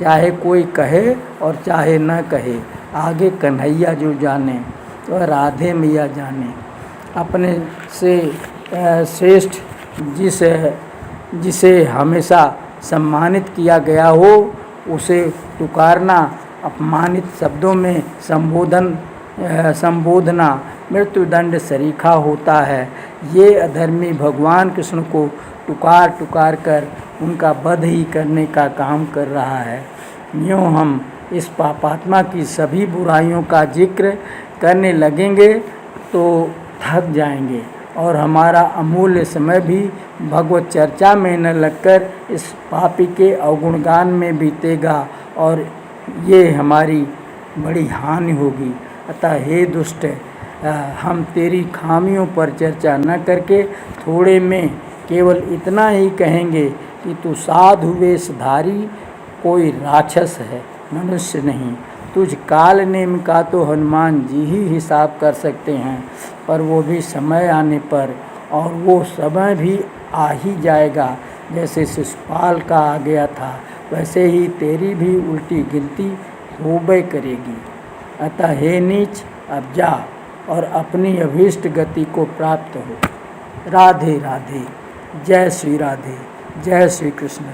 चाहे कोई कहे और चाहे न कहे। आगे कन्हैया जो जाने तो राधे मैया जाने। अपने से श्रेष्ठ जिसे हमेशा सम्मानित किया गया हो उसे पुकारना, अपमानित शब्दों में संबोधना मृत्युदंड सरीखा होता है। ये अधर्मी भगवान कृष्ण को टुकार कर उनका वध ही करने का काम कर रहा है। यूँ हम इस पापात्मा की सभी बुराइयों का जिक्र करने लगेंगे तो थक जाएंगे और हमारा अमूल्य समय भी भगवत चर्चा में न लगकर इस पापी के अवगुणगान में बीतेगा और ये हमारी बड़ी हानि होगी। अतः हे दुष्ट, हम तेरी खामियों पर चर्चा न करके थोड़े में केवल इतना ही कहेंगे कि तू साधु वेशधारी कोई राक्षस है, मनुष्य नहीं। तुझ काल नेम का तो हनुमान जी ही हिसाब कर सकते हैं, पर वो भी समय आने पर, और वो समय भी आ ही जाएगा। जैसे शिशुपाल का आ गया था वैसे ही तेरी भी उल्टी गिनती होबे करेगी। अतः हे नीच, अब जा और अपनी अभीष्ट गति को प्राप्त हो। राधे राधे। जय श्री राधे। जय श्री कृष्ण।